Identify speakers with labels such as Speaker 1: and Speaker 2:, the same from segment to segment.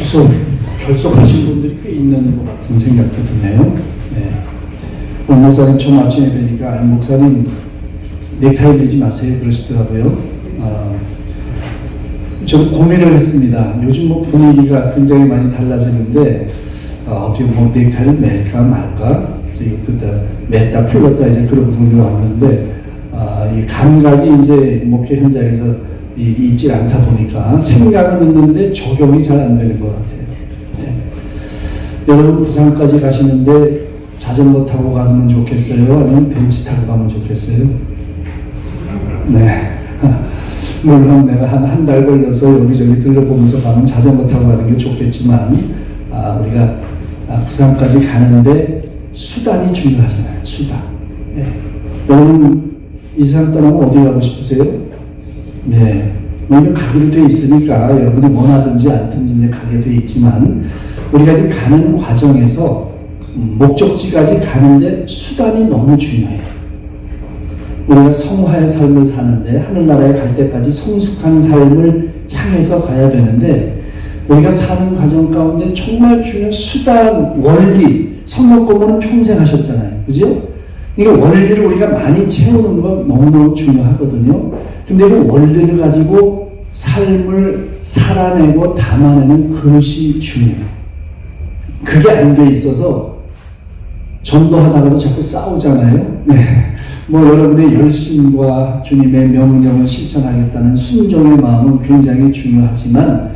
Speaker 1: 벌써 결석하신 분들이 꽤 있는 것 같은 생각도 드네요. 네. 오늘 목사님 처음 아침에 뵈니까 목사님 넥타이 매지 마세요 그러시더라고요. 좀 고민을 했습니다. 요즘 뭐 분위기가 굉장히 많이 달라지는데 어떻게 뭐 넥타이를 맬까 말까 이것도 다 맸다 풀렸다 이제 그런 성으로 왔는데 이 감각이 이제 목회 현장에서 있지 않다 보니까 생각은 있는데 적용이 잘 안 되는 것 같아요. 네. 여러분 부산까지 가시는데 자전거 타고 가면 좋겠어요? 아니면 벤치 타고 가면 좋겠어요? 네. 물론 내가 한 달 걸려서 여기저기 들려보면서 가면 자전거 타고 가는 게 좋겠지만 우리가 부산까지 가는데 수단이 중요하잖아요. 수단. 네. 여러분 이 세상 떠나면 어디 가고 싶으세요? 네. 여기 가기로 돼 있으니까 여러분이 원하든지 않든지 이제 가게 돼 있지만 우리가 이제 가는 과정에서 목적지까지 가는데 수단이 너무 중요해요. 우리가 성화의 삶을 사는데 하늘나라에 갈 때까지 성숙한 삶을 향해서 가야 되는데 우리가 사는 과정 가운데 정말 중요한 수단, 원리, 성경 공부는 평생 하셨잖아요. 그죠? 이게 원리를 우리가 많이 채우는 건 너무너무 중요하거든요. 근데 그 원리를 가지고 삶을 살아내고 담아내는 그릇이 중요해요. 그게 안 돼 있어서 전도하다가도 자꾸 싸우잖아요. 네. 뭐 여러분의 열심과 주님의 명령을 실천하겠다는 순종의 마음은 굉장히 중요하지만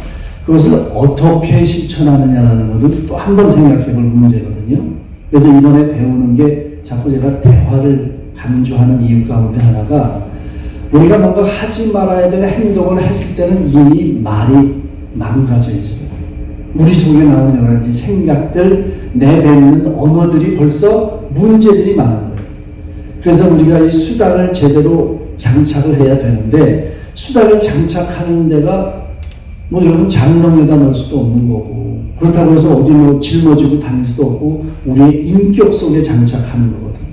Speaker 1: 그것을 어떻게 실천하느냐라는 것은 또 한 번 생각해 볼 문제거든요. 그래서 이번에 배우는 게 자꾸 제가 대화를 강조하는 이유 가운데 하나가 우리가 뭔가 하지 말아야 되는 행동을 했을 때는 이미 말이 망가져 있어요. 우리 속에 나오는 여러 가지 생각들, 내뱉는 언어들이 벌써 문제들이 많은 거예요. 그래서 우리가 이 수단을 제대로 장착을 해야 되는데 수단을 장착하는 데가 뭐 여러분 장롱에다 넣을 수도 없는 거고 그렇다고 해서 어디 뭐 짊어지고 다닐 수도 없고 우리의 인격 속에 장착하는 거거든요.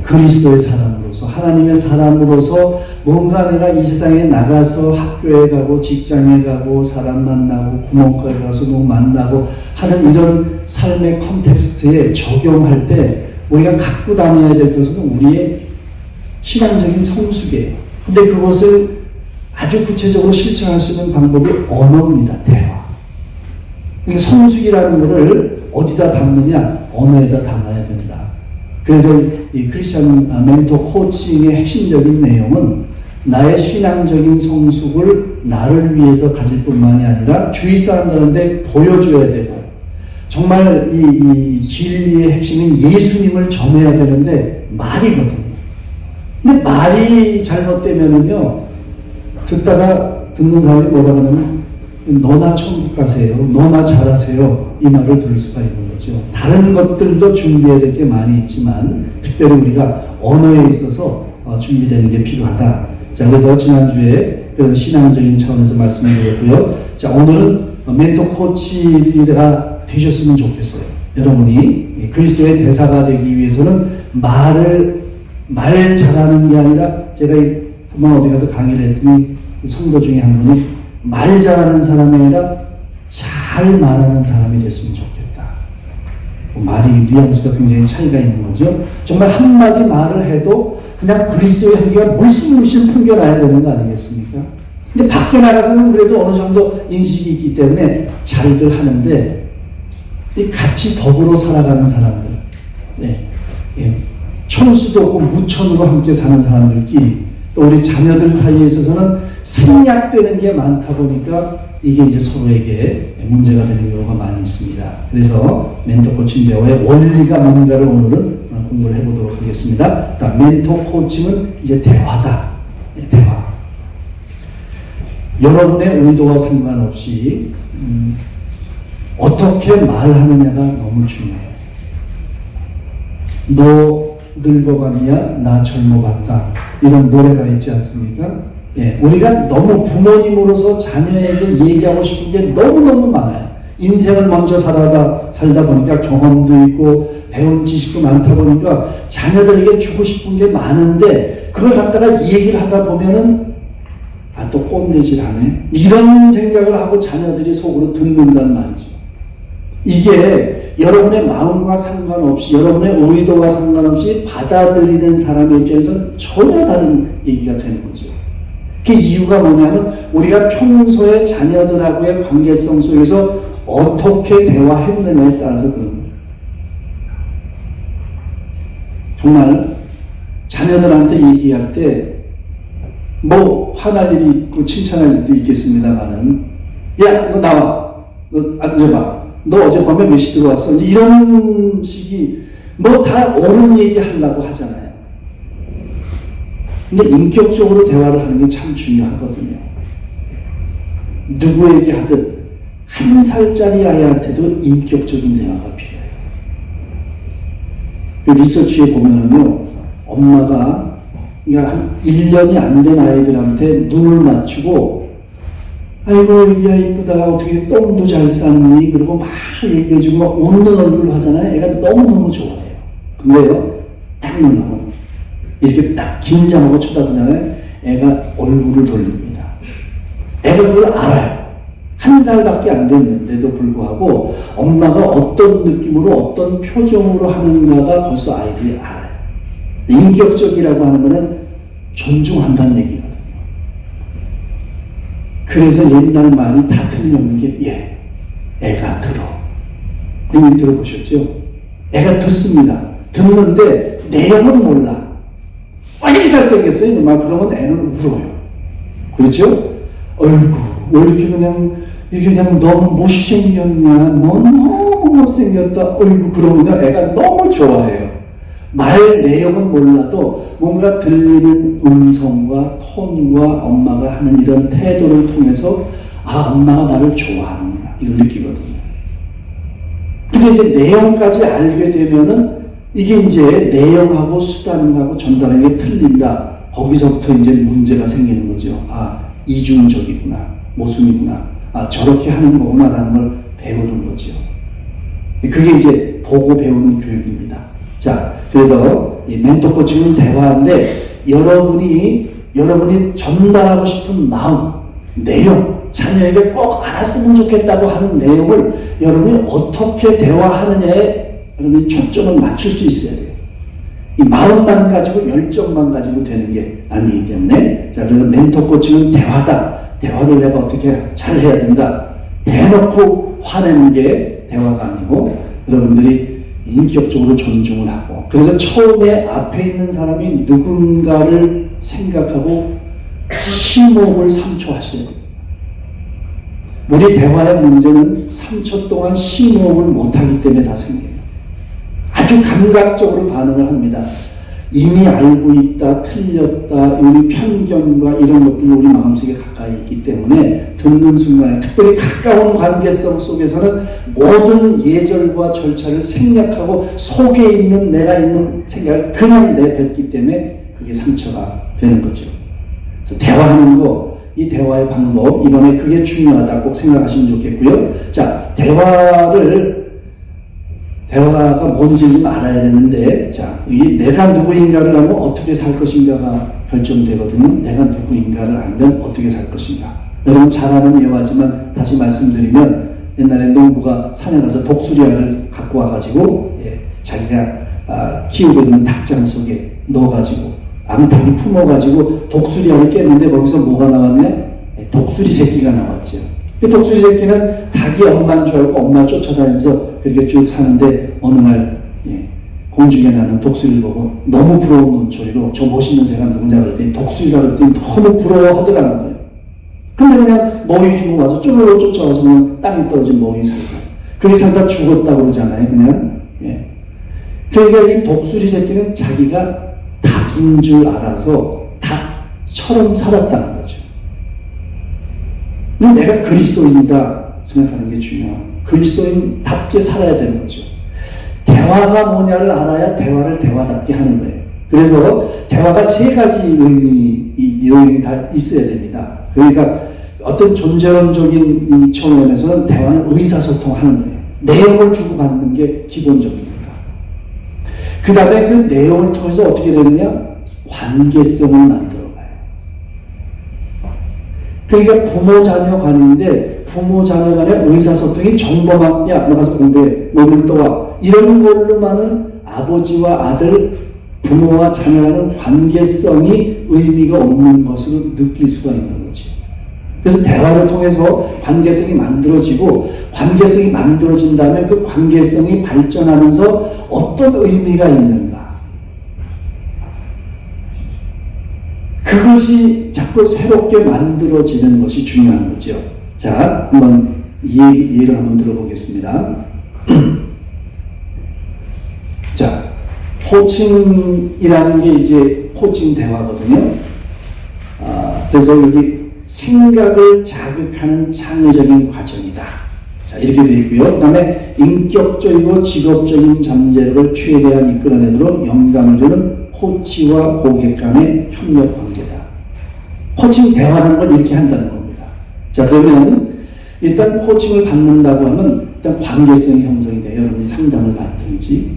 Speaker 1: 그리스도의 사람으로서 하나님의 사람으로서 뭔가 내가 이 세상에 나가서 학교에 가고 직장에 가고 사람 만나고 구멍가게 가서 누구 만나고 하는 이런 삶의 컨텍스트에 적용할 때 우리가 갖고 다녀야 될 것은 우리의 신앙적인 성숙이에요. 근데 그것을 아주 구체적으로 실천할 수 있는 방법이 언어입니다. 대화. 그러니까 성숙이라는 것을 어디다 담느냐? 언어에다 담아야 된다. 그래서 이 크리스천 멘토 코칭의 핵심적인 내용은 나의 신앙적인 성숙을 나를 위해서 가질 뿐만이 아니라 주위 사람들한테 보여줘야 되고 정말 이 진리의 핵심인 예수님을 전해야 되는데 말이거든요. 근데 말이 잘못되면은요, 듣는 사람이 뭐라 그러면 너나 천국 가세요. 너나 잘하세요. 이 말을 들을 수가 있는 거죠. 다른 것들도 준비해야 될 게 많이 있지만 특별히 우리가 언어에 있어서 준비되는 게 필요하다. 자, 그래서 지난주에 그런 신앙적인 차원에서 말씀을 드렸고요. 자, 오늘은 멘토 코치가 되셨으면 좋겠어요. 여러분이 그리스도의 대사가 되기 위해서는 말 잘하는 게 아니라 제가 한번 어디 가서 강의를 했더니 성도 중에 한 분이 말 잘하는 사람이 아니라 잘 말하는 사람이 됐으면 좋겠다. 말이 뉘앙스가 굉장히 차이가 있는 거죠. 정말 한마디 말을 해도 그냥 그리스도의 향기가 물씬 풍겨나야 되는 거 아니겠습니까? 근데 밖에 나가서는 그래도 어느 정도 인식이 있기 때문에 잘들 하는데 이 같이 더불어 살아가는 사람들, 네. 예. 촌수도 없고 무천으로 함께 사는 사람들끼리 또 우리 자녀들 사이에 있어서는 생략되는 게 많다 보니까 이게 이제 서로에게 문제가 되는 경우가 많이 있습니다. 그래서 멘토 코칭 배워의 원리가 뭔가를 오늘은 공부를 해보도록 하겠습니다. 멘토 코칭은 이제 대화다. 대화. 여러분의 의도와 상관없이 어떻게 말하느냐가 너무 중요해요. 너 늙어가느냐 나 젊어갔다 이런 노래가 있지 않습니까? 예, 우리가 너무 부모님으로서 자녀에게 얘기하고 싶은 게 너무너무 많아요. 인생을 먼저 살다 보니까 경험도 있고 배운 지식도 많다 보니까 자녀들에게 주고 싶은 게 많은데 그걸 갖다가 얘기를 하다 보면은 아, 또 꼰대질 하네. 이런 생각을 하고 자녀들이 속으로 듣는단 말이죠. 이게 여러분의 마음과 상관없이, 여러분의 의도와 상관없이 받아들이는 사람의 입장에서는 전혀 다른 얘기가 되는 거죠. 그 이유가 뭐냐면 우리가 평소에 자녀들하고의 관계성 속에서 어떻게 대화했느냐에 따라서 그런 거예요. 정말 자녀들한테 얘기할 때 뭐 화날 일이 있고 칭찬할 일도 있겠습니다만은, 야, 너 나와, 너 앉아봐, 너 어젯밤에 몇 시 들어왔어, 이런 식이 뭐 다 옳은 얘기 하려고 하잖아요. 근데 인격적으로 대화를 하는 게 참 중요하거든요. 누구에게 하든 1살짜리 아이한테도 인격적인 대화가 필요해요. 그 리서치에 보면은요, 엄마가 그러니까 한 1년이 안 된 아이들한테 눈을 맞추고, 아이고, 이 아이 이쁘다, 어떻게 똥도 잘 쌌니? 그리고 막 얘기해주고 막 웃는 얼굴로 하잖아요. 애가 너무너무 좋아해요. 근데요, 딱 눈하고 이렇게 딱 긴장하고 쳐다보잖아요. 애가 얼굴을 돌립니다. 애가 그걸 알아요. 1살밖에 안 됐는데도 불구하고 엄마가 어떤 느낌으로 어떤 표정으로 하는가가 벌써 아이들이 알아요. 인격적이라고 하는 것은 존중한다는 얘기거든요. 그래서 옛날 말이 다 틀림없는 게 애가 들어. 이미 들어보셨죠? 애가 듣습니다. 듣는데 내용은 몰라. 이렇게 잘생겼어요. 막 그러면 애는 울어요. 그렇죠? 어이구, 왜 이렇게 그냥 너무 못생겼냐? 넌 너무 못생겼다. 어이구, 그러면 애가 너무 좋아해요. 말 내용은 몰라도 뭔가 들리는 음성과 톤과 엄마가 하는 이런 태도를 통해서 아, 엄마가 나를 좋아하는구나, 이걸 느끼거든요. 그래서 이제 내용까지 알게 되면은 이게 이제 내용하고 수단하고 전달하는 게 틀린다. 거기서부터 이제 문제가 생기는 거죠. 아, 이중적이구나, 모순이구나, 아, 저렇게 하는 거구나라는 걸 배우는 거죠. 그게 이제 보고 배우는 교육입니다. 자, 그래서 이 멘토 코칭은 대화인데 여러분이 전달하고 싶은 마음, 내용, 자녀에게 꼭 알았으면 좋겠다고 하는 내용을 여러분이 어떻게 대화하느냐에 여러분이 초점을 맞출 수 있어야 돼요. 이 마음만 가지고 열정만 가지고 되는 게 아니기 때문에, 자, 그래서 멘토 코칭은 대화다. 대화를 내가 어떻게 잘 해야 된다. 대놓고 화내는 게 대화가 아니고 여러분들이 인격적으로 존중을 하고, 그래서 처음에 앞에 있는 사람이 누군가를 생각하고 심호흡을 3초 하셔야 돼요. 우리 대화의 문제는 3초 동안 심호흡을 못하기 때문에 다 생겨요. 아주 감각적으로 반응을 합니다. 이미 알고 있다, 틀렸다, 우리 편견과 이런 것들이 우리 마음속에 가까이 있기 때문에 듣는 순간에, 특별히 가까운 관계성 속에서는 모든 예절과 절차를 생략하고 속에 있는 내가 있는 생각을 그냥 내뱉기 때문에 그게 상처가 되는 거죠. 그래서 대화하는 거, 이 대화의 방법, 이번에 그게 중요하다고 꼭 생각하시면 좋겠고요. 자, 대화가 뭔지 좀 알아야 되는데, 자, 이 내가 누구인가를 알면 어떻게 살 것인가가 결정되거든요. 내가 누구인가를 알면 어떻게 살 것인가. 여러분 잘 아는 예화지만 다시 말씀드리면, 옛날에 농부가 산에 가서 독수리알을 갖고 와가지고 자기가 키우고 있는 닭장 속에 넣어가지고 암탉이 품어가지고 독수리알을 깼는데 거기서 뭐가 나왔냐? 독수리 새끼가 나왔죠. 독수리 새끼는 닭이 엄마인 줄 알고 엄마를 쫓아다니면서 그렇게 쭉 사는데 어느 날 공중에 나는 독수리를 보고 너무 부러운 눈초리로 저 멋있는 새가 누구냐 그랬더니 독수리라 그랬더니 너무 부러워하더라는 거예요. 근데 그냥 먹이 주고 와서 쪼르르 쫓아와서 그냥 땅에 떨어진 먹이 살고 그렇게 살다 죽었다고 그러잖아요. 그냥. 그러니까 이 독수리 새끼는 자기가 닭인 줄 알아서 닭처럼 살았다는 거죠. 내가 그리스도인이다 생각하는 게 중요해요. 그리스도인답게 살아야 되는 거죠. 대화가 뭐냐를 알아야 대화를 대화답게 하는 거예요. 그래서 대화가 세 가지 내용이 다 있어야 됩니다. 그러니까 어떤 존재론적인 이 차원에서는 대화는 의사소통하는 거예요. 내용을 주고받는 게 기본적입니다. 그 다음에 그 내용을 통해서 어떻게 되느냐? 관계성을 만들어가요. 그러니까 부모 자녀 간인데 부모 자녀 간의 의사소통이 정범한, 야 나가서 공부해, 몸을 떠와, 이런 걸로만은 아버지와 아들, 부모와 자녀 간의 관계성이 의미가 없는 것으로 느낄 수가 있는 거지. 그래서 대화를 통해서 관계성이 만들어지고, 관계성이 만들어진다면 그 관계성이 발전하면서 어떤 의미가 있는가, 그것이 자꾸 새롭게 만들어지는 것이 중요한 거죠. 자, 한번 예를 한번 들어보겠습니다. 자, 코칭이라는 게 이제 코칭 대화거든요. 그래서 여기 생각을 자극하는 창의적인 과정이다. 자, 이렇게 되어 있고요. 그 다음에 인격적이고 직업적인 잠재력을 최대한 이끌어내도록 영감을 주는 코치와 고객 간의 협력 관계다. 코칭 대화라는 걸 이렇게 한다는 겁니다. 자, 그러면 일단 코칭을 받는다고 하면 일단 관계성이 형성이 돼요. 여러분이 상담을 받든지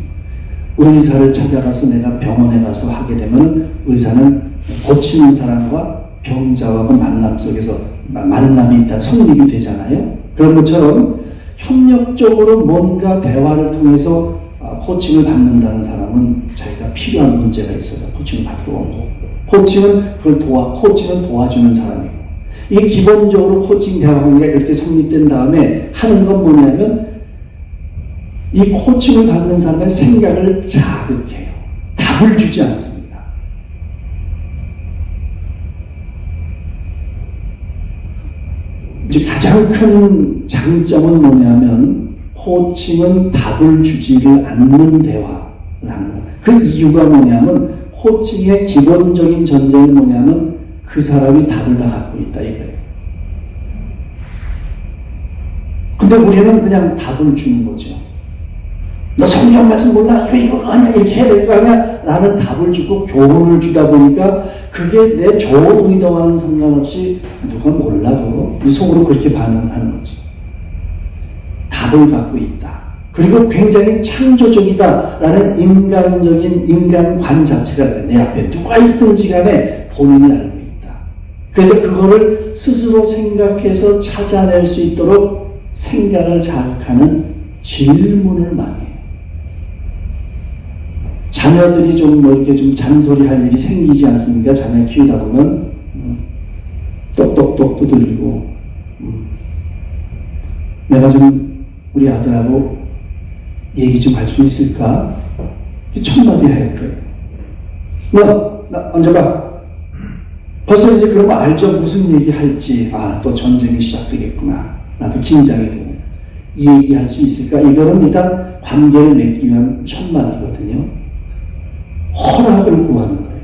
Speaker 1: 의사를 찾아가서 내가 병원에 가서 하게 되면 의사는 고치는 사람과 병자와 그 만남 속에서 만남이 일단 성립이 되잖아요. 그런 것처럼 협력적으로 뭔가 대화를 통해서 코칭을 받는다는 사람은 자기가 필요한 문제가 있어서 코칭을 받으러 온 거고, 코칭은 도와주는 사람이고, 이게 기본적으로 코칭 대화 관계가 이렇게 성립된 다음에 하는 건 뭐냐면 이 코칭을 받는 사람의 생각을 자극해요. 답을 주지 않습니다. 이제 가장 큰 장점은 뭐냐면 코칭은 답을 주지를 않는 대화를 하는 거예요. 그 이유가 뭐냐면 코칭의 기본적인 전제는 뭐냐면 그 사람이 답을 다 갖고 있다 이거예요. 근데 우리는 그냥 답을 주는 거죠. 너 성경 말씀 몰라? 이거 아니야, 이렇게 해야 될 거 아니야? 라는 답을 주고 교훈을 주다 보니까 그게 내 좋은 의도와는 상관없이 누가 몰라도 이 속으로 그렇게 반응하는 거지. 답을 갖고 있다. 그리고 굉장히 창조적이다 라는 인간적인 인간관 자체가 내 앞에 누가 있든지 간에 본인이 알고 있다. 그래서 그거를 스스로 생각해서 찾아낼 수 있도록 생각을 자극하는 질문을 많이 해요. 자녀들이 좀 뭐 이렇게 좀 잔소리할 일이 생기지 않습니까? 자녀 키우다 보면 똑똑똑 두들리고, 내가 좀 우리 아들하고 얘기 좀 할 수 있을까? 첫 마디 할 거예요. 나 앉아봐. 벌써 이제 그런 거 알죠? 무슨 얘기 할지. 또 전쟁이 시작되겠구나. 나도 긴장이 되고. 이 얘기 할 수 있을까? 이거는 일단 관계를 맺기 위한 첫 마디거든요. 허락을 구하는 거예요.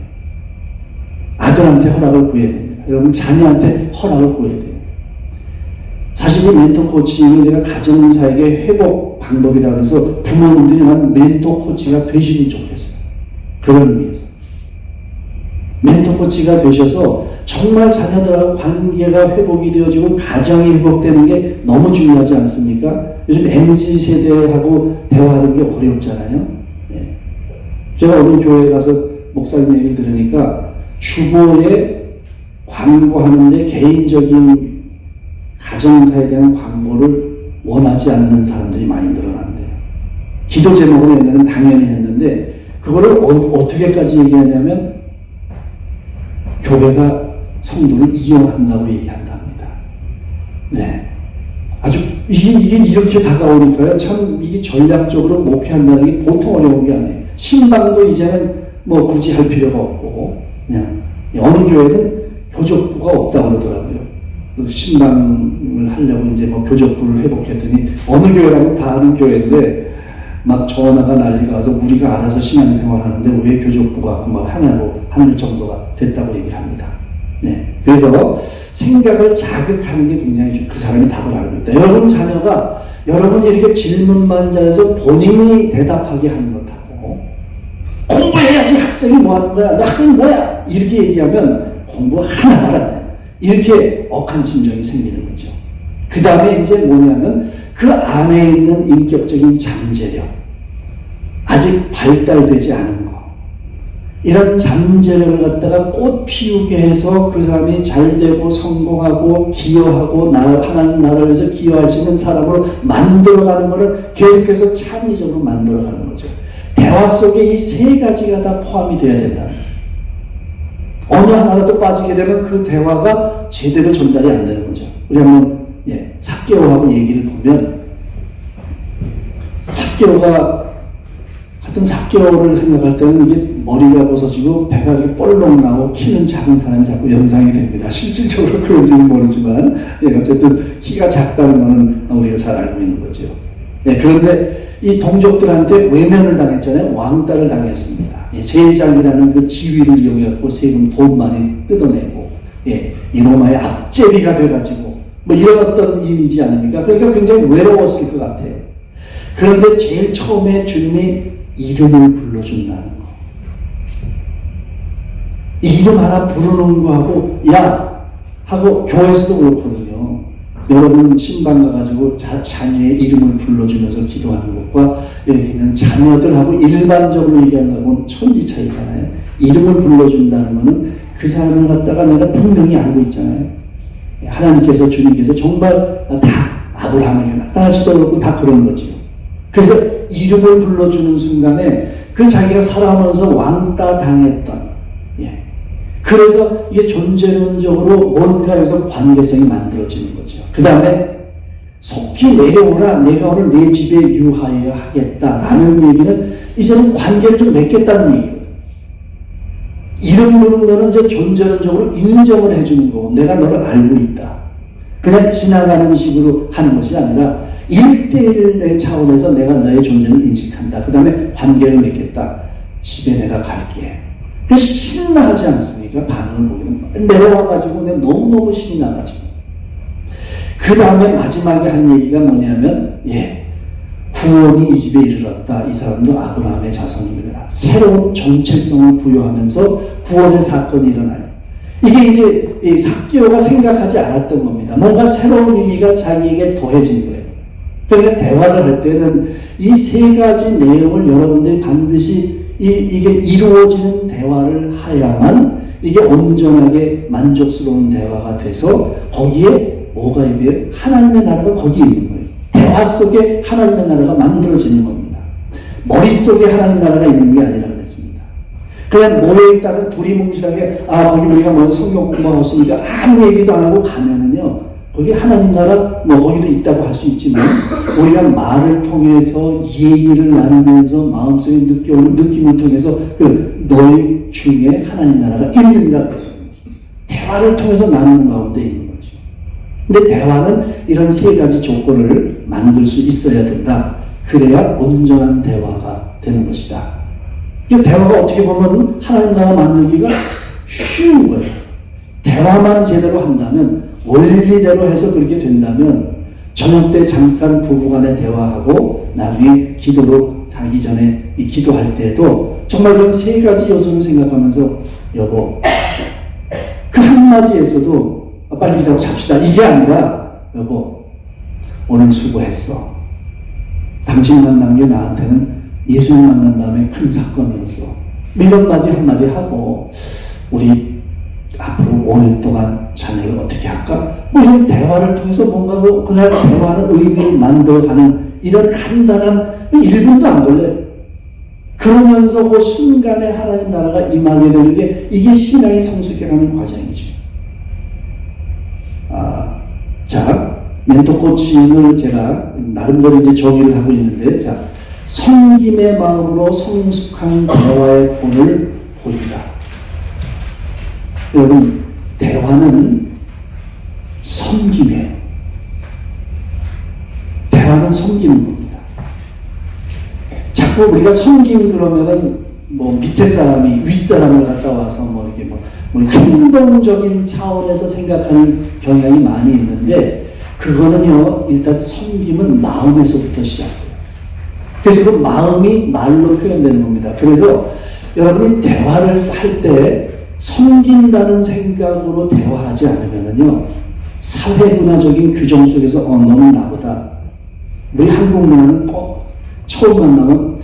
Speaker 1: 아들한테 허락을 구해야 됩니다. 여러분 자녀한테 허락을 구해야 돼요. 사실 이 멘토 코칭은 내가 가정사에게 회복 방법이라고 해서 부모님들이 난 멘토 코치가 되시면 좋겠어요. 그런 의미에서 멘토 코치가 되셔서 정말 자녀들하고 관계가 회복이 되어지고 가정이 회복되는 게 너무 중요하지 않습니까? 요즘 MZ세대하고 대화하는 게 어렵잖아요. 제가 어느 교회에 가서 목사님 얘기를 들으니까 주보에 광고하는데 개인적인 가정사에 대한 광고를 원하지 않는 사람들이 많이 늘어난대요. 기도 제목은 옛날에는 당연히 했는데 그거를 어떻게까지 얘기하냐면 교회가 성도를 이용한다고 얘기한답니다. 네. 아주 이게 이렇게 다가오니까요. 참 이게 전략적으로 목회한다는 게 보통 어려운 게 아니에요. 신방도 이제는 뭐 굳이 할 필요가 없고 그냥 어느 교회는 교족부가 없다고 그러더라고요. 신방을 하려고 이제 뭐 교족부를 회복했더니 어느 교회라고 다 아는 교회인데 막 전화가 난리가 와서 우리가 알아서 신앙생활 하는데 왜 교족부가 없고 막 하늘 정도가 됐다고 얘기를 합니다. 네. 그래서 생각을 자극하는 게 굉장히 그 사람이 답을 알고 있다. 여러분 자녀가 여러분이 이렇게 질문만 잘해서 본인이 대답하게 하는 것하고 공부해야지 학생이 뭐 하는 거야? 너 학생이 뭐야? 이렇게 얘기하면 공부 하나 알았네. 이렇게 억한 심정이 생기는 거죠. 그 다음에 이제 뭐냐면 그 안에 있는 인격적인 잠재력, 아직 발달되지 않은 거, 이런 잠재력을 갖다가 꽃 피우게 해서 그 사람이 잘되고 성공하고 기여하고 하나님 나라를 위해서 기여할 수 있는 사람으로 만들어가는 것을 계속해서 창의적으로 만들어가는 거죠. 대화 속에 이 세 가지가 다 포함이 되어야 된다. 어느 하나라도 빠지게 되면 그 대화가 제대로 전달이 안 되는 거죠. 우리 한번 삭개오하고 얘기를 보면, 삭개오가 하여튼 삭개오를 생각할 때는 이게 머리가 벗어지고 배가 이렇게 볼록 나고 키는 작은 사람이 자꾸 연상이 됩니다. 실질적으로 그런지는 모르지만 어쨌든 키가 작다는 거는 우리가 잘 알고 있는 거죠. 그런데 이 동족들한테 외면을 당했잖아요. 왕따를 당했습니다. 세장이라는 그 지위를 이용해서 세금 돈 많이 뜯어내고, 이 로마의 앞제비가 돼가지고 뭐 이런 어떤 이미지 아닙니까? 그러니까 굉장히 외로웠을 것 같아요. 그런데 제일 처음에 주님이 이름을 불러준다는 거. 이름 하나 부르는 거하고, 야! 하고 교회에서도 그렇거든요. 여러분 신방 가가지고 자녀의 이름을 불러주면서 기도하는 것과 여기 있는 자녀들하고 일반적으로 얘기하는 거하고는 천지 차이잖아요. 이름을 불러준다는 것은 그 사람을 갖다가 내가 분명히 알고 있잖아요. 하나님께서, 주님께서 정말 다 아브라함에게 나타날 수도 없고 다 그런 거지요. 그래서 이름을 불러주는 순간에 그 자기가 살아오면서 왕따 당했던, 그래서 이게 존재론적으로 뭔가에서 관계성이 만들어지는 거죠. 그 다음에 속히 내려오라, 내가 오늘 내 집에 유하여 하겠다라는 얘기는 이제는 관계를 좀 맺겠다는 얘기예요. 이름 부르는 거는 이제 존재론적으로 인정을 해주는 거고, 내가 너를 알고 있다. 그냥 지나가는 식으로 하는 것이 아니라 1대1의 차원에서 내가 너의 존재를 인식한다. 그 다음에 관계를 맺겠다. 집에 내가 갈게. 그래서 신나하지 않습니까? 반응을 보기는. 내려와가지고 내가 너무너무 신이 나가지고. 그 다음에 마지막에 한 얘기가 뭐냐면, 구원이 이 집에 이르렀다. 이 사람도 아브라함의 자손이라. 새로운 정체성을 부여하면서 구원의 사건이 일어나요. 이게 이제 이 삭개오가 생각하지 않았던 겁니다. 뭔가 새로운 의미가 자기에게 더해진 거예요. 그러니까 대화를 할 때는 이 세 가지 내용을 여러분들이 반드시 이게 이루어지는 대화를 해야만 이게 온전하게 만족스러운 대화가 돼서 거기에 뭐가 있어요? 하나님의 나라가 거기에 있는 거예요. 대화 속에 하나님의 나라가 만들어지는 겁니다. 머릿속에 하나님 나라가 있는 게 아니라 그랬습니다. 그냥 모여있다는 두리뭉실하게 거기 우리가 먼저 성경 공부하고 있으니까 아무 얘기도 안 하고 가면은요, 거기 하나님 나라 거기도 있다고 할 수 있지만 우리가 말을 통해서 얘기를 나누면서 마음속에 느껴오는 느낌을 통해서 너희 중에 하나님 나라가 있는가, 대화를 통해서 나누는 가운데 있는 거죠. 근데 대화는 이런 세 가지 조건을 만들 수 있어야 된다. 그래야 온전한 대화가 되는 것이다. 대화가 어떻게 보면 하나님 나라 만들기가 쉬운 거예요. 대화만 제대로 한다면, 원리대로 해서 그렇게 된다면 저녁 때 잠깐 부부간에 대화하고 나중에 기도로 자기 전에 기도할 때도 정말 그런 세 가지 요소를 생각하면서, 여보, 그 한마디에서도 빨리 기도하고 잡시다, 이게 아니라, 여보, 오늘 수고했어. 당신 만난 게 나한테는 예수님 만난 다음에 큰 사건이었어. 이런 마디 한마디 하고, 우리 앞으로 5년 동안 자녀를 어떻게 할까? 이런 대화를 통해서 뭔가 그날 대화하는 의미를 만들어가는 이런 간단한 1분도 안 걸려요. 그러면서 그 순간에 하나님 나라가 임하게 되는 게 이게 신앙이 성숙해가는 과정이죠. 자, 멘토 코칭을 제가 나름대로 이제 정의를 하고 있는데, 자, 섬김의 마음으로 성숙한 대화의 본을 보인다. 여러분, 대화는 섬김이에요. 대화는 섬기는 겁니다. 자꾸 우리가 섬김 그러면은 밑에 사람이 윗사람을 갖다 와서 이렇게 행동적인 차원에서 생각하는 경향이 많이 있는데, 그거는요, 일단 섬김은 마음에서부터 시작돼요. 그래서 그 마음이 말로 표현되는 겁니다. 그래서 여러분이 대화를 할 때 섬긴다는 생각으로 대화하지 않으면요, 사회문화적인 규정 속에서 너는 나보다, 우리 한국 문화는 꼭 처음 만나면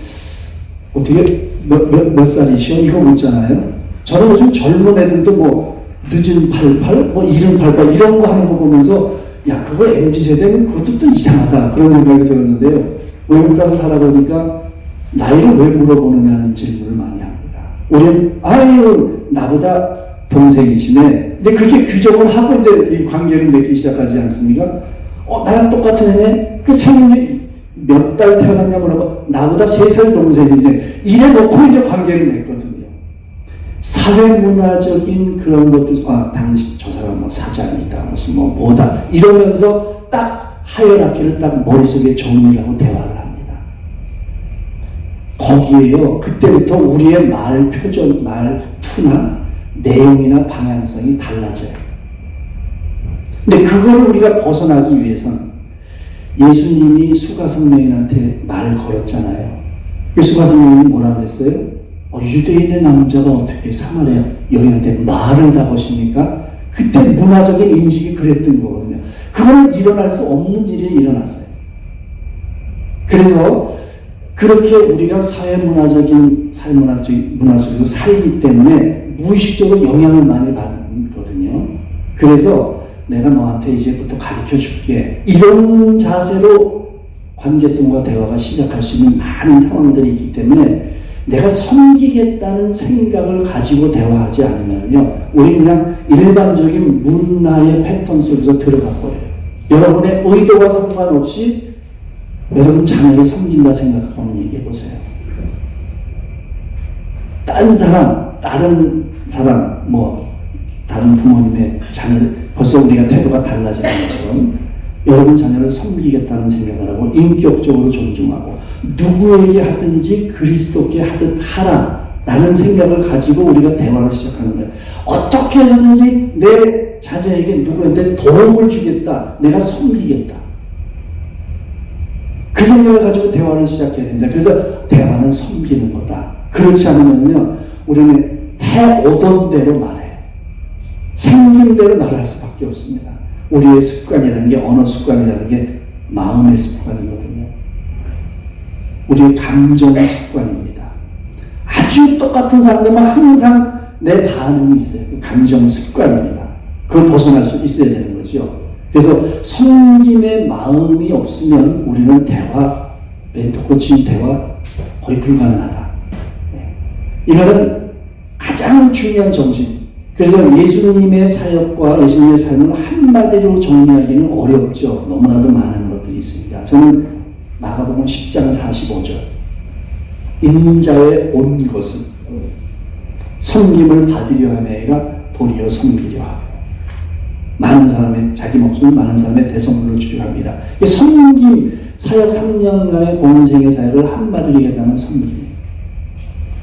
Speaker 1: 어떻게 몇 살이시오? 이거 묻잖아요. 저는 요즘 젊은 애들도 뭐 늦은 88, 뭐 이른 88 이런 거 하는 거 보면서 야 그거 MZ세대는 그것도 또 이상하다 그런 생각이 들었는데요. 외국 가서 살아보니까 나이를 왜 물어보느냐는 질문을 많이 합니다. 우리는 아유 나보다 동생이시네. 근데 그게 규정을 하고 이제 이 관계를 맺기 시작하지 않습니까? 나랑 똑같은 애네? 그 생일이 몇 달 태어났냐 물어봐. 나보다 3살 동생이네. 이래 놓고 이제 관계를 맺거든요. 사회문화적인 그런 것들, 당신, 저 사람 뭐 사장이다, 무슨 뭐다. 이러면서 딱 하이라키를 딱 머릿속에 정리를 하고 대화를 합니다. 거기에요. 그때부터 우리의 말 표정, 말 투나 내용이나 방향성이 달라져요. 근데 그걸 우리가 벗어나기 위해서는 예수님이 수가성여인한테 말 걸었잖아요. 그 수가성여인이 뭐라고 했어요? 유대인의 남자가 어떻게 사마리아 여인한테 말을 다 것입니까? 그때 문화적인 인식이 그랬던 거거든요. 그거는 일어날 수 없는 일이 일어났어요. 그래서 그렇게 우리가 사회문화적인 문화 속에서 살기 때문에 무의식적으로 영향을 많이 받거든요. 그래서 내가 너한테 이제부터 가르쳐 줄게. 이런 자세로 관계성과 대화가 시작할 수 있는 많은 상황들이 있기 때문에 내가 섬기겠다는 생각을 가지고 대화하지 않으면요. 우리 그냥 일반적인 문화의 패턴 속에서 들어가 버려요. 여러분의 의도와 상관없이 여러분 자녀를 섬긴다 생각하고 한번 얘기해 보세요. 다른 사람, 다른 부모님의 자녀들, 벌써 우리가 태도가 달라지는 것처럼 여러분 자녀를 섬기겠다는 생각을 하고 인격적으로 존중하고 누구에게 하든지 그리스도께 하듯 하라라는 생각을 가지고 우리가 대화를 시작하는 거예요. 어떻게 해서든지 내 자녀에게 누구한테 도움을 주겠다. 내가 섬기겠다. 그 생각을 가지고 대화를 시작해야 됩니다. 그래서 대화는 섬기는 거다. 그렇지 않으면요, 우리는 해오던 대로 말해요. 생긴 대로 말할 수밖에 없습니다. 우리의 습관이라는 게, 언어 습관이라는 게 마음의 습관이거든요. 우리의 감정의 습관입니다. 아주 똑같은 사람들만 항상 내 반응이 있어요. 그 감정 습관입니다. 그걸 벗어날 수 있어야 되는 거죠. 그래서 섬김의 마음이 없으면 우리는 대화, 멘토 코칭 대화 거의 불가능하다. 이거는 가장 중요한 정신. 그래서 예수님의 사역과 예수님의 삶을 한마디로 정리하기는 어렵죠. 너무나도 많은 것들이 있습니다. 저는 마가복음 10장 45절 인자에 온 것은 섬김을 받으려 함이 아니라 도리어 섬기려 하고 많은 사람의 자기 목숨을 많은 사람의 대성물로 주려 합니다. 섬김, 사역 3년간의 공생의 사역을 한마디로 얘기하면 섬김이에요.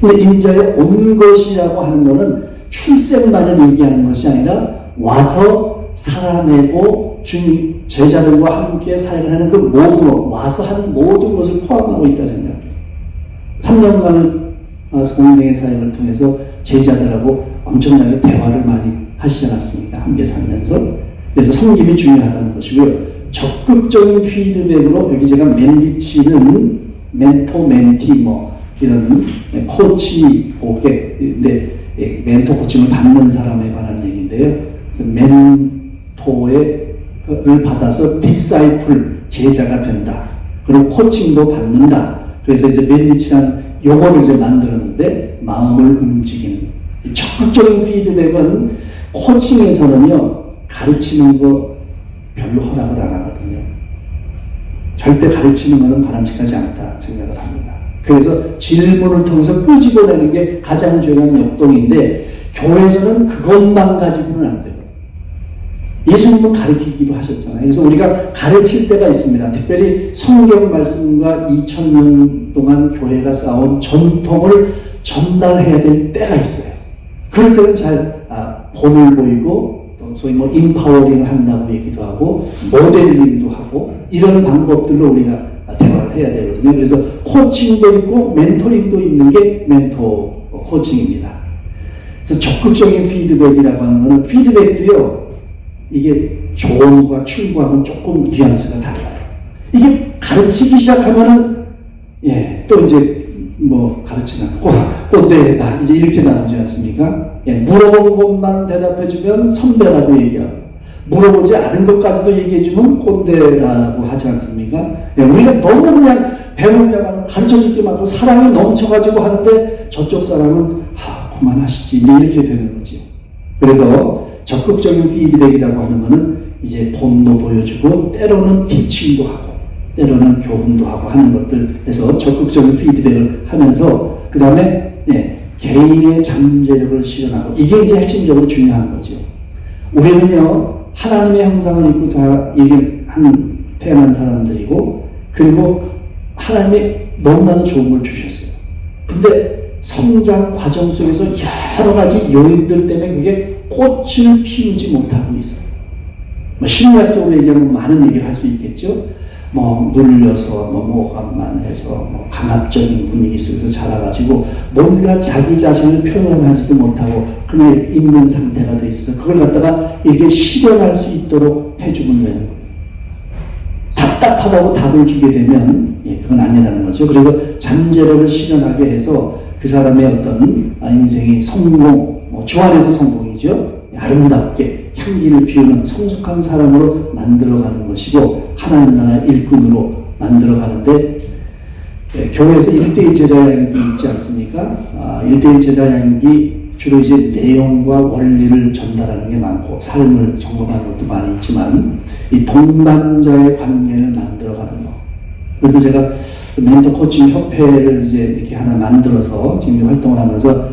Speaker 1: 근데 인자에 온 것이라고 하는 것은 출생만을 얘기하는 것이 아니라 와서 살아내고 제자들과 함께 사역을 하는 그 모든 것, 와서 하는 모든 것을 포함하고 있다 생각해요. 3년간을 공생의 사역을 통해서 제자들하고 엄청나게 대화를 많이 하시지 않았습니까? 함께 살면서. 그래서 섬김이 중요하다는 것이고요. 적극적인 피드백으로 여기 제가 멘티치는 멘토, 멘티 이런 코치, 고객, 멘토 코칭을 받는 사람에 관한 얘기인데요. 그래서 멘토를 받아서 디사이플, 제자가 된다. 그리고 코칭도 받는다. 그래서 이제 멘티치라는 용어를 이제 만들었는데 마음을 움직이는 적극적인 피드백은 코칭에서는요 가르치는 거 별로 허락을 안 하거든요. 절대 가르치는 것은 바람직하지 않다 생각을 합니다. 그래서 질문을 통해서 끄집어내는 게 가장 중요한 역동인데 교회에서는 그것만 가지고는 안 돼요. 예수님은 가르치기도 하셨잖아요. 그래서 우리가 가르칠 때가 있습니다. 특별히 성경 말씀과 2000년 동안 교회가 쌓아온 전통을 전달해야 될 때가 있어요. 그럴 때는 잘 본을 보이고 또 소위 인파워링을 한다고 얘기도 하고 모델링도 하고 이런 방법들로 우리가 대화를 해야 되거든요. 그래서 코칭도 있고 멘토링도 있는 게 멘토 코칭입니다. 그래서 적극적인 피드백이라고 하는 거는 피드백도요. 이게 조언과 충고하고는 조금 뉘앙스가 달라요. 이게 가르치기 시작하면은 또 이제 뭐 가르치는 꼰대다 이제 이렇게 나오지 않습니까? 예, 물어본 것만 대답해주면 선배라고 얘기하고 물어보지 않은 것까지도 얘기해주면 꼰대라고 하지 않습니까? 예, 우리가 너무 그냥 배우려면 가르쳐주기만 하고 사랑이 넘쳐가지고 하는데 저쪽 사람은 그만하시지 이제 이렇게 되는 거죠. 그래서 적극적인 피드백이라고 하는 거는 이제 본도 보여주고 때로는 티칭도 하고 때로는 교훈도 하고 하는 것들에서 적극적인 피드백을 하면서 그 다음에 개인의 잠재력을 실현하고 이게 이제 핵심적으로 중요한 거죠. 우리는요 하나님의 형상을 입고 태어난 사람들이고 그리고 하나님이 너무나도 좋은 걸 주셨어요. 근데 성장 과정 속에서 여러 가지 요인들 때문에 그게 꽃을 피우지 못하고 있어요. 뭐 심리학적으로 얘기하면 많은 얘기를 할 수 있겠죠. 뭐 눌려서 넘어감만 해서 뭐 강압적인 분위기 속에서 자라가지고 뭔가 자기 자신을 표현하지도 못하고 그냥 있는 상태가 돼 있어. 그걸 갖다가 이렇게 실현할 수 있도록 해주면 되는 거예요. 답답하다고 답을 주게 되면 그건 아니라는 거죠. 그래서 잠재력을 실현하게 해서 그 사람의 어떤 인생의 성공, 주 안에서 성공이죠. 아름답게 향기를 피우는 성숙한 사람으로 만들어가는 것이고 하나님 나라의 일꾼으로 만들어가는데 교회에서 1대1 제자 양육이 있지 않습니까? 1대1 제자 양육이 주로 이제 내용과 원리를 전달하는 게 많고 삶을 점검하는 것도 많이 있지만 이 동반자의 관계를 만들어가는 거. 그래서 제가 멘토 코칭 협회를 이제 이렇게 하나 만들어서 지금 활동을 하면서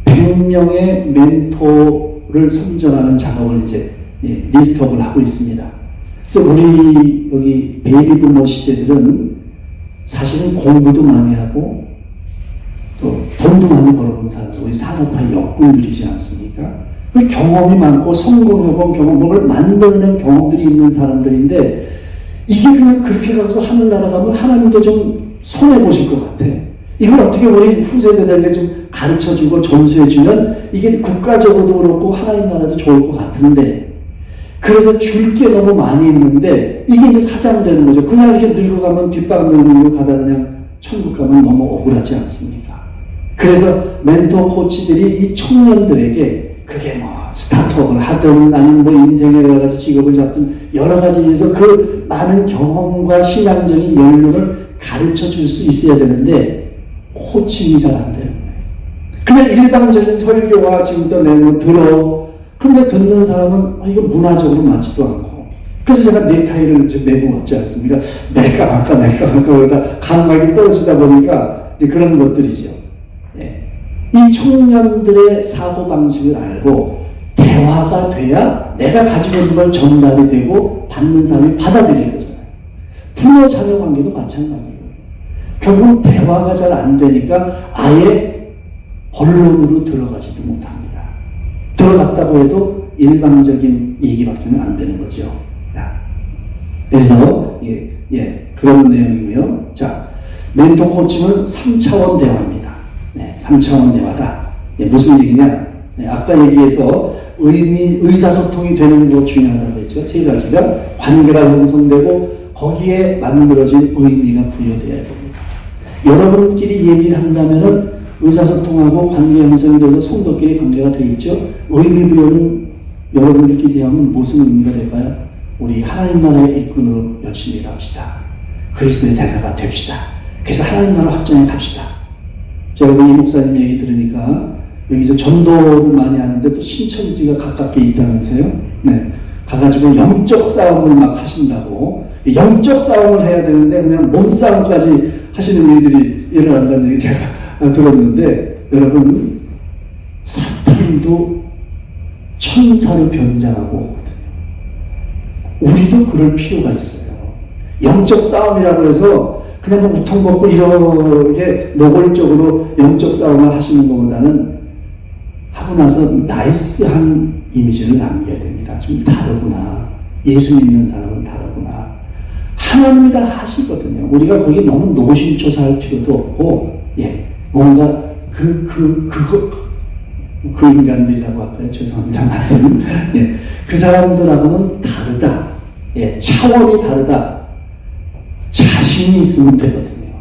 Speaker 1: 100명의 멘토를 선정하는 작업을 이제 리스트업을 하고 있습니다. 그래서 우리 여기 베이비 부모 시대들은 사실은 공부도 많이 하고 또 돈도 많이 벌어본 사람들, 우리 산업화의 역군들이지 않습니까? 그 경험이 많고 성공해본 경험을 만들어낸 경험들이 있는 사람들인데 이게 그냥 그렇게 가서 하늘나라 가면 하나님도 좀 손해보실 것 같아. 이걸 어떻게 우리 후세대들에게 좀 가르쳐주고 전수해주면 이게 국가적으로도 그렇고 하나님 나라도 좋을 것 같은데 그래서 줄 게 너무 많이 있는데 이게 이제 사장되는 거죠. 그냥 이렇게 늙어가면 뒷방 늙고 가다 그냥 천국 가면 너무 억울하지 않습니까? 그래서 멘토 코치들이 이 청년들에게 그게 뭐 스타트업을 하든 아니면 뭐 인생의 여러 가지 직업을 잡든 여러 가지에서 그 많은 경험과 신앙적인 연륜을 가르쳐 줄 수 있어야 되는데 코칭이 잘 안 되는 거예요. 그냥 일방적인 설교와 지금도 내용 들어. 근데 듣는 사람은 이거 문화적으로 맞지도 않고. 그래서 제가 넥타이를 매고 왔지 않습니까? 멜까 말까 그러다 감각이 떨어지다 보니까 이제 그런 것들이죠. 이 청년들의 사고방식을 알고 대화가 돼야 내가 가지고 있는 걸 전달이 되고 받는 사람이 받아들일 거잖아요. 부모 자녀 관계도 마찬가지예요. 결국 대화가 잘 안 되니까 아예 본론으로 들어가지도 못합니다. 들어갔다고 해도 일방적인 얘기밖에는 안 되는 거죠. 그래서 그런 내용이고요. 자, 멘토 코칭은 3차원 대화입니다. 3차원 대화다. 무슨 얘기냐? 아까 얘기해서 의사소통이 되는 거 중요하다고 했죠. 세 가지가 관계가 형성되고 거기에 만들어진 의미가 부여되어야 됩니다. 여러분끼리 얘기를 한다면은 의사소통하고 관계 형성이 돼서 성도끼리 관계가 돼 있죠. 의미 부여는 여러분들끼리 하면 무슨 의미가 될까요? 우리 하나님 나라의 일꾼으로 열심히 일합시다. 그리스도의 대사가 됩시다. 그래서 하나님 나라 확장해 갑시다. 제가 이 목사님 얘기 들으니까 여기 저 전도를 많이 하는데 또 신천지가 가깝게 있다면서요. 가가지고 영적 싸움을 막 하신다고. 영적 싸움을 해야 되는데 그냥 몸싸움까지 하시는 일들이 일어난다는 얘기 제가 들었는데 여러분 사탄도 천사로 변장하고 우리도 그럴 필요가 있어요. 영적 싸움이라고 해서 그냥 뭐 우통 먹고 이렇게 노골적으로 영적 싸움을 하시는 것보다는 하고 나서 나이스한 이미지를 남겨야 됩니다. 좀 다르구나. 예수 믿는 사람은 다르구나. 하나님이 다 하시거든요. 우리가 거기 너무 노심초사할 필요도 없고, 뭔가 그 인간들이라고 할까요? 죄송합니다. 그 사람들하고는 다르다. 차원이 다르다. 자신이 있으면 되거든요.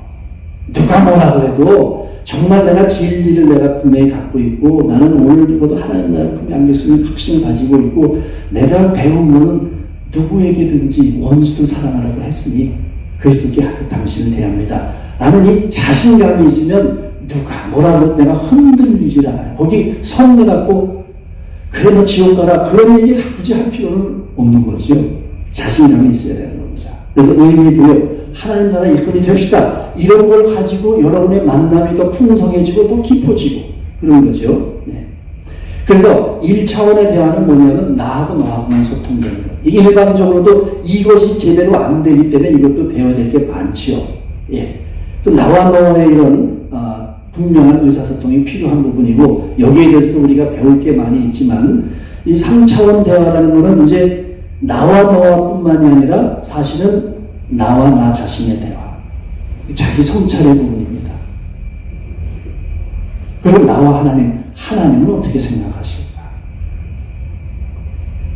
Speaker 1: 누가 누가 뭐라 그래도 정말 내가 진리를 내가 분명히 갖고 있고 나는 오늘보다 하나님 나라를 품에 안겼으면 확신을 가지고 있고 내가 배운 거는 누구에게든지 원수도 사랑하라고 했으니 그리스도께 당신을 대합니다. 라는 이 자신감이 있으면 누가 뭐라고 내가 흔들리질 않아요. 거기 성내 갖고 그래 너 지옥 가라 그런 얘기 굳이 할 필요는 없는 거죠. 자신감이 있어야 되는 겁니다. 그래서 의미고요. 하나님 나라 일꾼이 됩시다. 이런 걸 가지고 여러분의 만남이 더 풍성해지고 더 깊어지고 그런 거죠. 네. 그래서 1차원의 대화는 뭐냐면 나하고 너하고만 소통되는 거예요. 일반적으로도 이것이 제대로 안 되기 때문에 이것도 배워야 될 게 많지요. 예. 그래서 나와 너의 이런 분명한 의사소통이 필요한 부분이고 여기에 대해서도 우리가 배울 게 많이 있지만 이 3차원 대화라는 것은 이제 나와 너와 뿐만이 아니라 사실은 나와 나 자신의 대화, 자기 성찰의 부분입니다. 그리고 나와 하나님은 어떻게 생각하실까?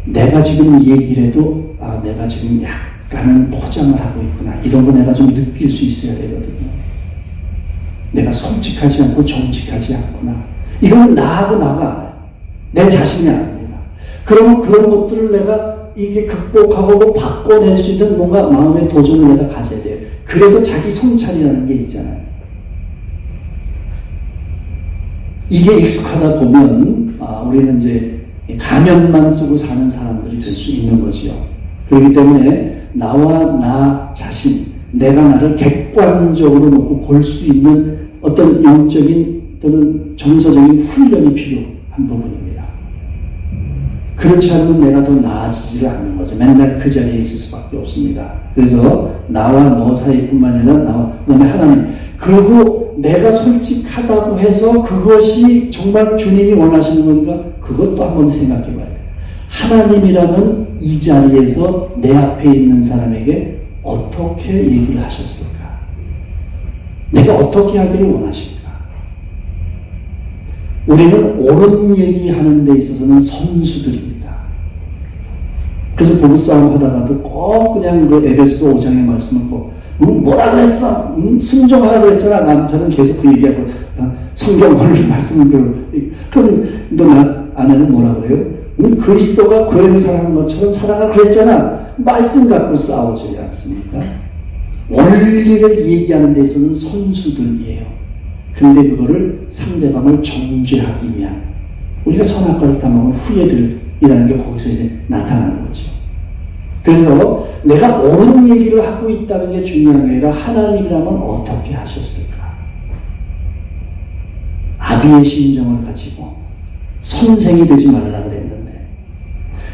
Speaker 1: 내가 지금 이 얘기를 해도 내가 지금 약간은 포장을 하고 있구나. 이런 거 내가 좀 느낄 수 있어야 되거든요. 내가 솔직하지 않고 정직하지 않구나. 이거는 나하고 나가 내 자신이 아닙니다. 그러면 그런 것들을 내가 이게 극복하고 뭐 바꿔낼 수 있는 뭔가 마음의 도전을 내가 가져야 돼요. 그래서 자기 성찰이라는 게 있잖아요. 이게 익숙하다 보면 우리는 이제 가면만 쓰고 사는 사람들이 될 수 있는 거지요. 그렇기 때문에 나와 나 자신, 내가 나를 객관적으로 놓고 볼 수 있는 어떤 영적인 또는 정서적인 훈련이 필요한 부분입니다. 그렇지 않으면 내가 더 나아지지를 않는 거죠. 맨날 그 자리에 있을 수밖에 없습니다. 그래서 나와 너 사이뿐만 아니라 나와 너네 하나님 그리고 내가 솔직하다고 해서 그것이 정말 주님이 원하시는 건가? 그것도 한번 생각해 봐야 돼요. 하나님이라면 이 자리에서 내 앞에 있는 사람에게 어떻게 얘기를 하셨을까? 내가 어떻게 하기를 원하실까? 우리는 옳은 얘기하는 데 있어서는 선수들입니다. 그래서 부부싸움 하다가도 꼭 그냥 그 에베소서 5장의 말씀을 꼭 뭐라 그랬어? 순종하라 그랬잖아. 남편은 계속 그 얘기하고 성경 오늘 말씀을 그럼 너 아내는 뭐라 그래요? 그리스도가 교회를 사랑한 것처럼 사랑하라 그랬잖아. 말씀 갖고 싸우지 않습니까? 원리를 얘기하는 데 있어서는 선수들이에요. 근데 그거를 상대방을 정죄하기 위한 우리가 선악과를 따먹은 후예들이라는 게 거기서 이제 나타나는 거죠. 그래서 내가 옳은 얘기를 하고 있다는 게 중요한 게 아니라 하나님이라면 어떻게 하셨을까? 아비의 심정을 가지고 선생이 되지 말라 그랬는데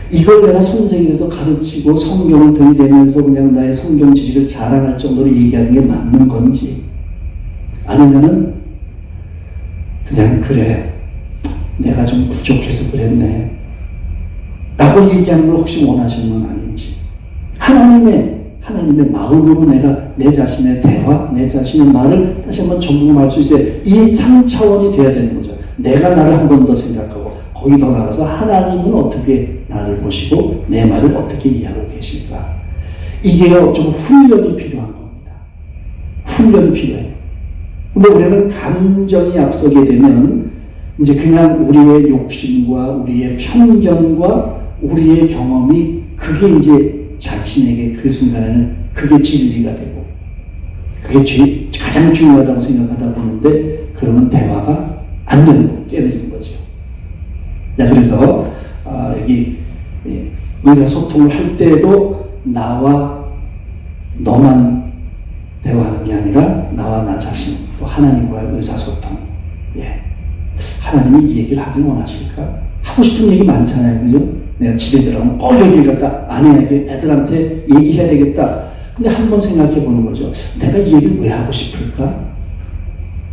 Speaker 1: 이걸 내가 선생이 돼서 가르치고 성경을 들이대면서 그냥 나의 성경 지식을 자랑할 정도로 얘기하는 게 맞는 건지 아니면은 그냥 그래 내가 좀 부족해서 그랬네 라고 얘기하는 걸 혹시 원하시는 건 아닌지 하나님의 마음으로 내가 내 자신의 대화 내 자신의 말을 다시 한번 점검할 수 있어요. 이 3차원이 돼야 되는 거죠. 내가 나를 한 번 더 생각하고 거기 더 나가서 하나님은 어떻게 나를 보시고 내 말을 어떻게 이해하고 계실까? 이게요 좀 훈련이 필요한 겁니다. 훈련이 필요해요. 근데 우리는 감정이 앞서게 되면 이제 그냥 우리의 욕심과 우리의 편견과 우리의 경험이 그게 이제 자신에게 그 순간에는 그게 진리가 되고 그게 가장 중요하다고 생각하다 보는데 그러면 대화가 안 되는 거예요. 깨어지는 거죠. 자, 그래서 여기 의사소통을 할 때에도 나와 너만 대화하는 게 아니라 나와 나 자신 또 하나님과의 의사소통. 예. 하나님이 이 얘기를 하길 원하실까? 하고 싶은 얘기 많잖아요. 그죠? 내가 집에 들어가면 꼭 얘기를 갖다 아내에게 애들한테 얘기해야 되겠다. 근데 한번 생각해 보는 거죠. 내가 이 얘기를 왜 하고 싶을까?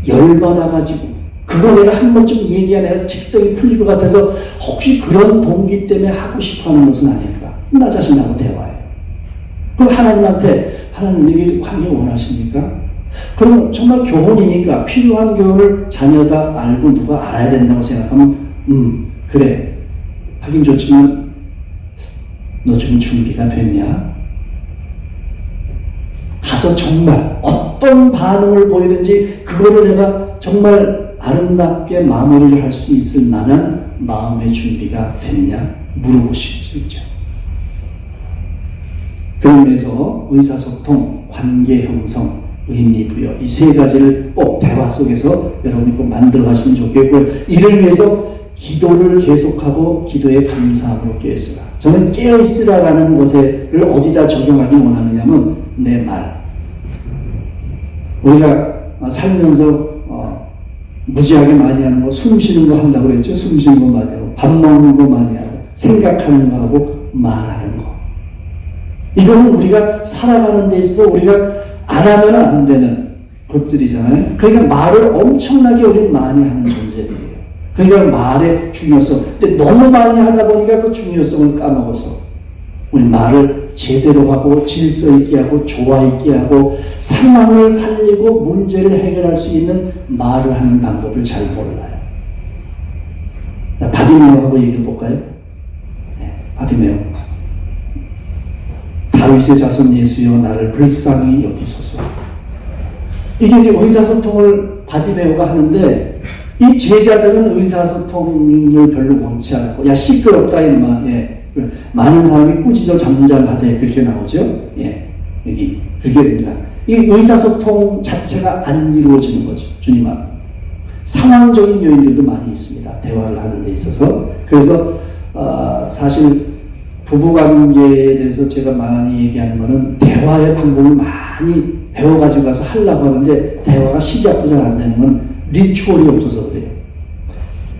Speaker 1: 열받아가지고 그거 내가 한 번쯤 얘기하면 직성이 풀릴 것 같아서 혹시 그런 동기 때문에 하고 싶어하는 것은 아닐까? 나 자신하고 대화해요. 그럼 하나님한테 하나님 얘기 하길 원하십니까? 그럼 정말 교훈이니까 필요한 교훈을 자녀가 알고 누가 알아야 된다고 생각하면 그래 하긴 좋지만 너 좀 준비가 됐냐? 가서 정말 어떤 어떤 반응을 보이든지 그거를 내가 정말 아름답게 마무리를 할 수 있을 만한 마음의 준비가 됐냐 물어보실 수 있죠. 그런 의미에서 의사소통, 관계 형성, 의미 부여 이 세 가지를 꼭 대화 속에서 여러분이 꼭 만들어 가시면 좋겠고요. 이를 위해서 기도를 계속하고 기도에 감사함으로 깨어있으라. 저는 깨어있으라라는 것을 어디다 적용하기 원하느냐면 내 말. 우리가 살면서 무지하게 많이 하는 거, 숨 쉬는 거 한다고 그랬죠. 숨 쉬는 거 많이 하고, 밥 먹는 거 많이 하고, 생각하는 거 하고, 말하는 거. 이거는 우리가 살아가는 데 있어서 우리가 안 하면 안 되는 것들이잖아요. 그러니까 말을 엄청나게 우리는 많이 하는 존재들이에요. 그러니까 말의 중요성. 근데 너무 많이 하다 보니까 그 중요성을 까먹어서 우리 말을 제대로 하고 질서 있게 하고 조화 있게 하고 상황을 살리고 문제를 해결할 수 있는 말을 하는 방법을 잘 몰라요. 바디메오하고 얘기해 볼까요? 네, 바디메오. 다윗의 자손 예수여 나를 불쌍히 여기소서. 이게 이제 의사소통을 바디메오가 하는데 이 제자들은 의사소통을 별로 원치 않고 야 시끄럽다 임마. 예. 많은 사람이 꾸짖어 잠잠하되 그렇게 나오죠. 예. 여기 그렇게 됩니다. 이 의사소통 자체가 안 이루어지는 거죠. 주님 앞. 상황적인 요인들도 많이 있습니다. 대화를 하는 데 있어서. 그래서 사실 부부관계에 대해서 제가 많이 얘기하는 거는 대화의 방법을 많이 배워가지고 가서 하려고 하는데 대화가 시작도 잘 안 되는 건 리추얼이 없어서 그래요.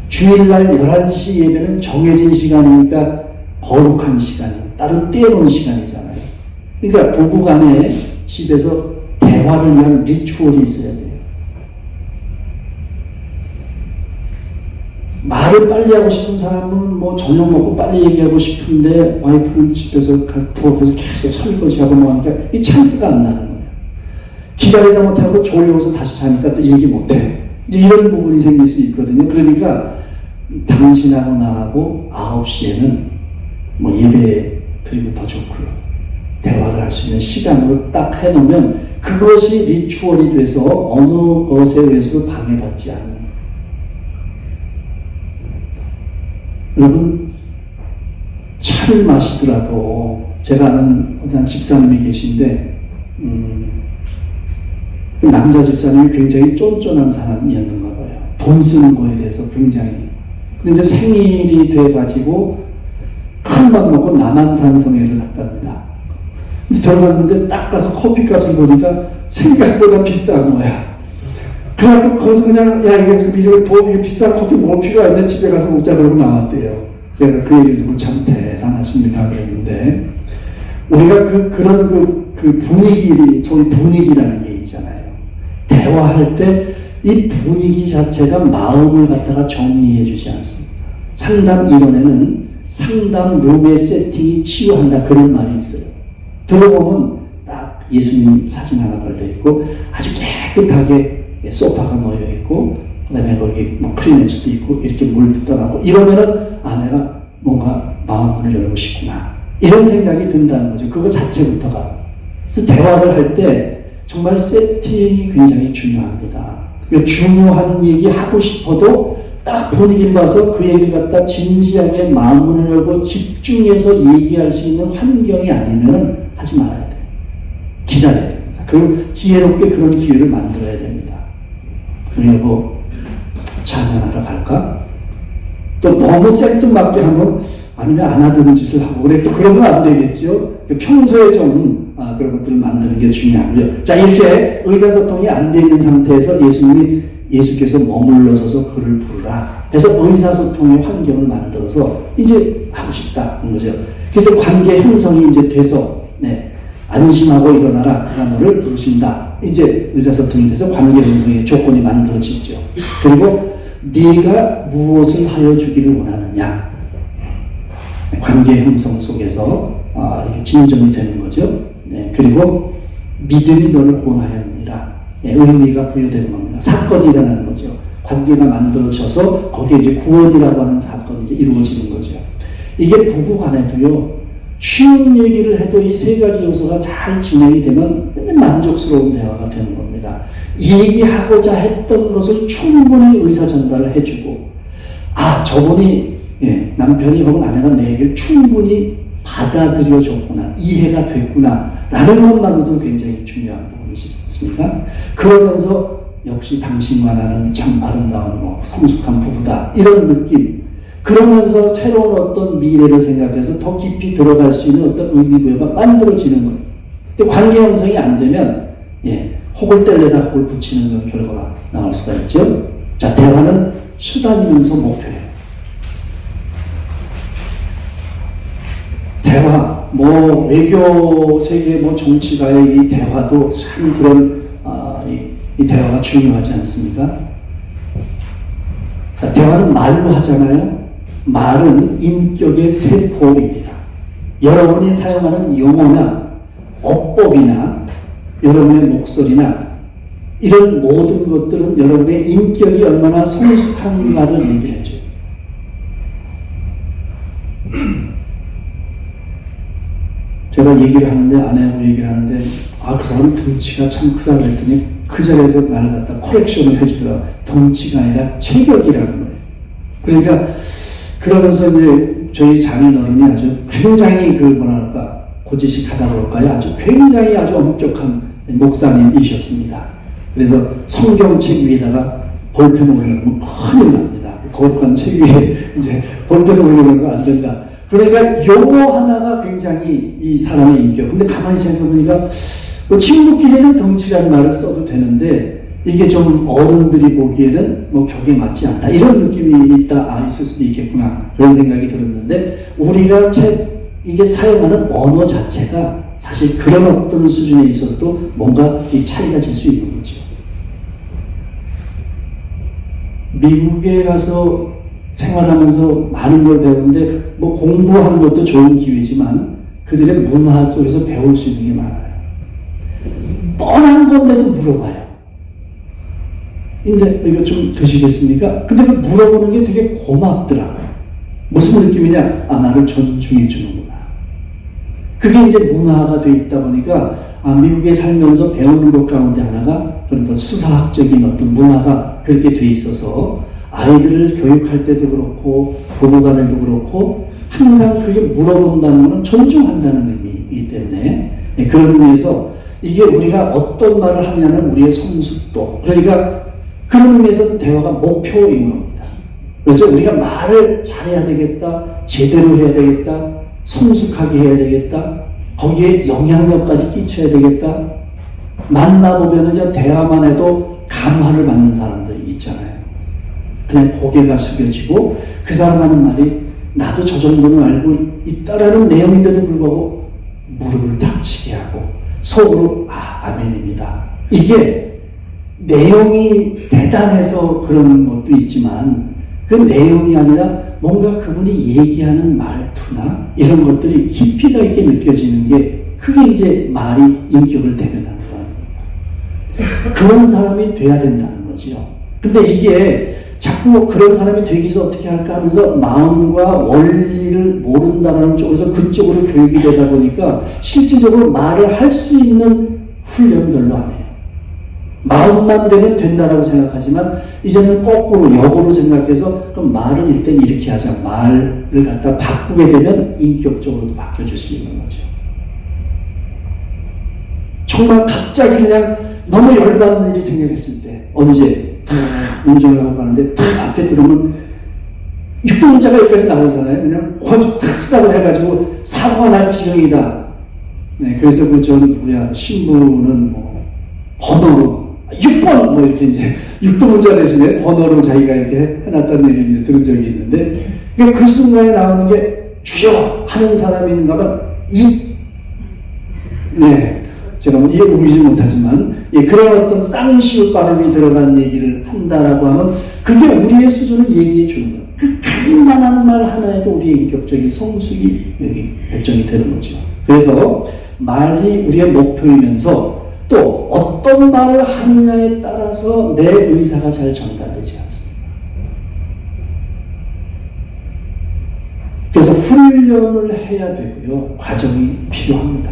Speaker 1: 주일날 11시 예배는 정해진 시간이니까 거룩한 시간이에요. 따로 떼어놓은 시간이잖아요. 그러니까 부부간에 집에서 대화를 위한 리추얼이 있어야 돼요. 말을 빨리 하고 싶은 사람은 뭐 저녁 먹고 빨리 얘기하고 싶은데 와이프는 집에서 부엌에서 계속 설거지하고 뭐 하니까 이 찬스가 안 나는 거예요. 기다리다 못하고 졸려서 다시 자니까 또 얘기 못해. 이제 이런 부분이 생길 수 있거든요. 그러니까 당신하고 나하고 9시에는 뭐 예배 드리면 더 좋고요. 대화를 할 수 있는 시간으로 딱 해놓으면 그것이 리추얼이 돼서 어느 것에 의해서 방해받지 않는. 여러분 차를 마시더라도 제가 아는 어떤 집사님이 계신데 그 남자 집사님이 굉장히 쫀쫀한 사람이었는가 봐요. 돈 쓰는 거에 대해서 굉장히. 근데 이제 생일이 돼가지고 큰 밥 먹고 남한산성회를 갔답니다. 근데 들어갔는데 딱 가서 커피값을 보니까 생각보다 비싼 거야. 그래갖고 거기서 그냥 야 이거 돈 비싼 커피 먹을 필요가 있냐 집에 가서 먹자 그러고 나왔대요. 제가 그 얘기를 듣고 참 대단하십니다 그랬는데 우리가 그런 분위기, 소위 분위기라는 게 있잖아요. 대화할 때 이 분위기 자체가 마음을 갖다가 정리해 주지 않습니다. 상담 이론에는 상담 룸의 세팅이 치유한다 그런 말이 있어요. 들어보면 딱 예수님 사진 하나 걸려 있고 아주 깨끗하게 소파가 놓여 있고 그다음에 거기 뭐 크리넥스도 있고 이렇게 물도 떠나고 이러면은 아 내가 뭔가 마음을 열고 싶구나 이런 생각이 든다는 거죠. 그거 자체부터가. 그래서 대화를 할 때 정말 세팅이 굉장히 중요합니다. 중요한 얘기 하고 싶어도 딱 분위기를 봐서 그 얘기를 갖다 진지하게 마음을 열고 집중해서 얘기할 수 있는 환경이 아니면 하지 말아야 돼요. 기다려야 됩니다. 그 지혜롭게 그런 기회를 만들어야 됩니다. 그리고 찬양하러 갈까? 또 너무 생뚱맞게 하면 아니면 안 하던 짓을 하고 그래 또 그러면 안 되겠죠. 평소에 좀 그런 것들을 만드는 게 중요하고요. 자 이렇게 의사소통이 안 돼 있는 상태에서 예수께서 머물러서서 그를 부르라 해서 의사소통의 환경을 만들어서 이제 하고 싶다 그런 거죠. 그래서 관계 형성이 이제 돼서 안심하고 일어나라 그가 너를 부르신다. 이제 의사소통이 돼서 관계 형성의 조건이 만들어지죠. 그리고 네가 무엇을 하여 주기를 원하느냐 관계 형성 속에서 진정이 되는 거죠. 그리고 믿음이 너를 구원하였느니라 의미가 부여되는 겁니다. 사건이 일어나는 거죠. 관계가 만들어져서 거기에 이제 구원이라고 하는 사건이 이제 이루어지는 거죠. 이게 부부간에도요 쉬운 얘기를 해도 이 세 가지 요소가 잘 진행이 되면 만족스러운 대화가 되는 겁니다. 얘기하고자 했던 것을 충분히 의사 전달을 해주고, 아, 저분이, 남편이 혹은 아내가 내 얘기를 충분히 받아들여 줬구나, 이해가 됐구나, 라는 것만으로도 굉장히 중요한 부분이지 않습니까? 그러면서 역시 당신과 나는 참 아름다운 성숙한 부부다, 이런 느낌. 그러면서 새로운 어떤 미래를 생각해서 더 깊이 들어갈 수 있는 어떤 의미부여가 만들어지는 거예요. 근데 관계 형성이 안 되면, 혹을 떼려다 혹을 붙이는 그런 결과가 나올 수가 있죠. 자, 대화는 수단이면서 목표예요. 대화, 외교 세계 정치가의 이 대화도 참 그런, 이 대화가 중요하지 않습니까? 자, 대화는 말로 하잖아요. 말은 인격의 세포입니다. 여러분이 사용하는 용어나 어법이나 여러분의 목소리나 이런 모든 것들은 여러분의 인격이 얼마나 성숙한가를 얘기를 해줘요. 제가 얘기를 하는데, 아내하고 얘기를 하는데, 그 사람 덩치가 참 크다 그랬더니 그 자리에서 나를 갖다 코렉션을 해주더라. 덩치가 아니라 체격이라는 거예요. 그러니까 그러면서 이제 저희 자녀어른이 아주 굉장히 고지식하다 그럴까요? 굉장히 아주 엄격한 목사님이셨습니다. 그래서 성경책 위에다가 볼펜을 올려놓으면 큰일 납니다. 거룩한 책 위에 이제 볼펜을 올려놓으면 안 된다. 그러니까 요거 하나가 굉장히 이 사람의 인격. 근데 가만히 생각해보니까 친구끼리는 덩치라는 말을 써도 되는데 이게 좀 어른들이 보기에는 격에 맞지 않다, 이런 느낌이 있을 수도 있겠구나, 그런 생각이 들었는데, 우리가 이게 사용하는 언어 자체가 사실 그런 어떤 수준에 있어도 뭔가 이 차이가 질 수 있는 거죠. 미국에 가서 생활하면서 많은 걸 배우는데, 공부하는 것도 좋은 기회지만 그들의 문화 속에서 배울 수 있는 게 많아요. 뻔한 건데도 물어봐요. 근데 이거 좀 드시겠습니까? 근데 그 물어보는 게 되게 고맙더라고요. 무슨 느낌이냐? 나를 존중해 주는구나. 그게 이제 문화가 돼 있다 보니까, 미국에 살면서 배우는 것 가운데 하나가 그런 또 수사학적인 어떤 문화가 그렇게 돼 있어서 아이들을 교육할 때도 그렇고 부부 간에도 그렇고 항상 그게 물어본다는 것은 존중한다는 의미이기 때문에, 그런 의미에서 이게 우리가 어떤 말을 하냐는 우리의 성숙도, 그러니까 그런 의미에서 대화가 목표인 겁니다. 그래서 우리가 말을 잘해야 되겠다, 제대로 해야 되겠다, 성숙하게 해야 되겠다, 거기에 영향력까지 끼쳐야 되겠다. 만나보면 대화만 해도 감화를 받는 사람들이 있잖아요. 그냥 고개가 숙여지고 그 사람 하는 말이 나도 저 정도는 알고 있다라는 내용인데도 불구하고 무릎을 닥치게 하고 속으로 아멘입니다. 이게 내용이 대단해서 그런 것도 있지만 그 내용이 아니라 뭔가 그분이 얘기하는 말투나 이런 것들이 깊이가 있게 느껴지는 게, 그게 이제 말이 인격을 대변하는 거예요. 그런 사람이 돼야 된다는 거죠. 근데 이게 자꾸 그런 사람이 되기 위해서 어떻게 할까 하면서 마음과 원리를 모른다는 쪽에서 그쪽으로 교육이 되다 보니까 실질적으로 말을 할 수 있는 훈련은 별로 안 해요. 마음만 되면 된다라고 생각하지만 이제는 거꾸로 역으로 생각해서 그럼 말을 일단 이렇게 하자, 말을 갖다 바꾸게 되면 인격적으로도 바뀌어질 수 있는 거죠. 정말 갑자기 그냥 너무 열받는 일이 생겼을 때, 언제 운전을 하고 가는데 앞에 들으면 육동문자가 여기까지 나오잖아요. 그냥 탁 쓰다고 해가지고 사고가 날 지경이다. 그래서 신부는 번호로 6번 이렇게 이제 육동문자 대신에 번호로 자기가 이렇게 해놨다는 얘기를 들은 적이 있는데, 그 순간에 나오는 게 주여 하는 사람이 있는가 봐. 제가 이해 보이지 못하지만 그런 어떤 쌍시옷 발음이 들어간 얘기를 한다라고 하면 그게 우리의 수준을 얘기해 주는 거예요. 그 간단한 말 하나에도 우리의 인격적인 성숙이 여기 결정이 되는 거죠. 그래서 말이 우리의 목표이면서 또 어떤 말을 하느냐에 따라서 내 의사가 잘 전달되지 않습니다. 그래서 훈련을 해야 되고요. 과정이 필요합니다.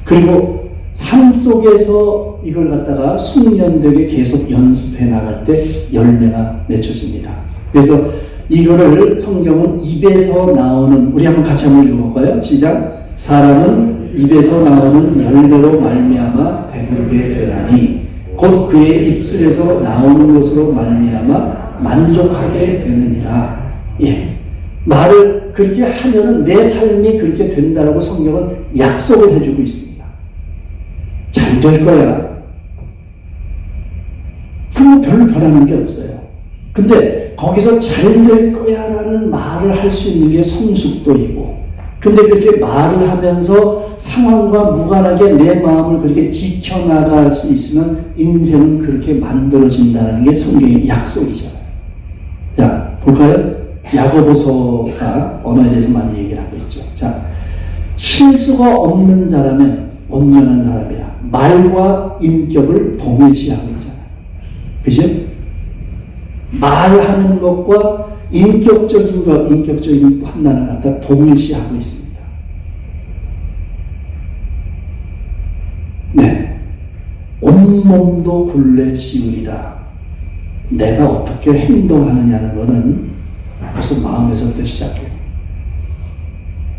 Speaker 1: 그리고 삶 속에서 이걸 갖다가 숙련되게 계속 연습해 나갈 때 열매가 맺혀집니다. 그래서 이거를 성경은 입에서 나오는, 우리 한번 같이 한번 읽어볼까요? 시작. 사람은 입에서 나오는 열매로 말미암아 배부르게 되나니 곧 그의 입술에서 나오는 것으로 말미암아 만족하게 되느니라. 예, 말을 그렇게 하면은 내 삶이 그렇게 된다라고 성경은 약속을 해주고 있습니다. 잘 될 거야. 그럼 별로 변하는 게 없어요. 근데 거기서 잘 될 거야 라는 말을 할 수 있는 게 성숙도이고, 근데 그렇게 말을 하면서 상황과 무관하게 내 마음을 그렇게 지켜나갈 수 있으면 인생은 그렇게 만들어진다는 게 성경의 약속이잖아요. 자, 볼까요? 야고보서가 언어에 대해서 많이 얘기를 하고 있죠. 자, 실수가 없는 자라면 온전한 사람이라. 말과 인격을 동일시하고 있잖아요. 그죠? 말하는 것과 인격적인 판단을 갖다 동일시하고 있습니다. 네. 온몸도 굴레 씌우리라. 내가 어떻게 행동하느냐는 것은 벌써 마음에서부터 시작해요.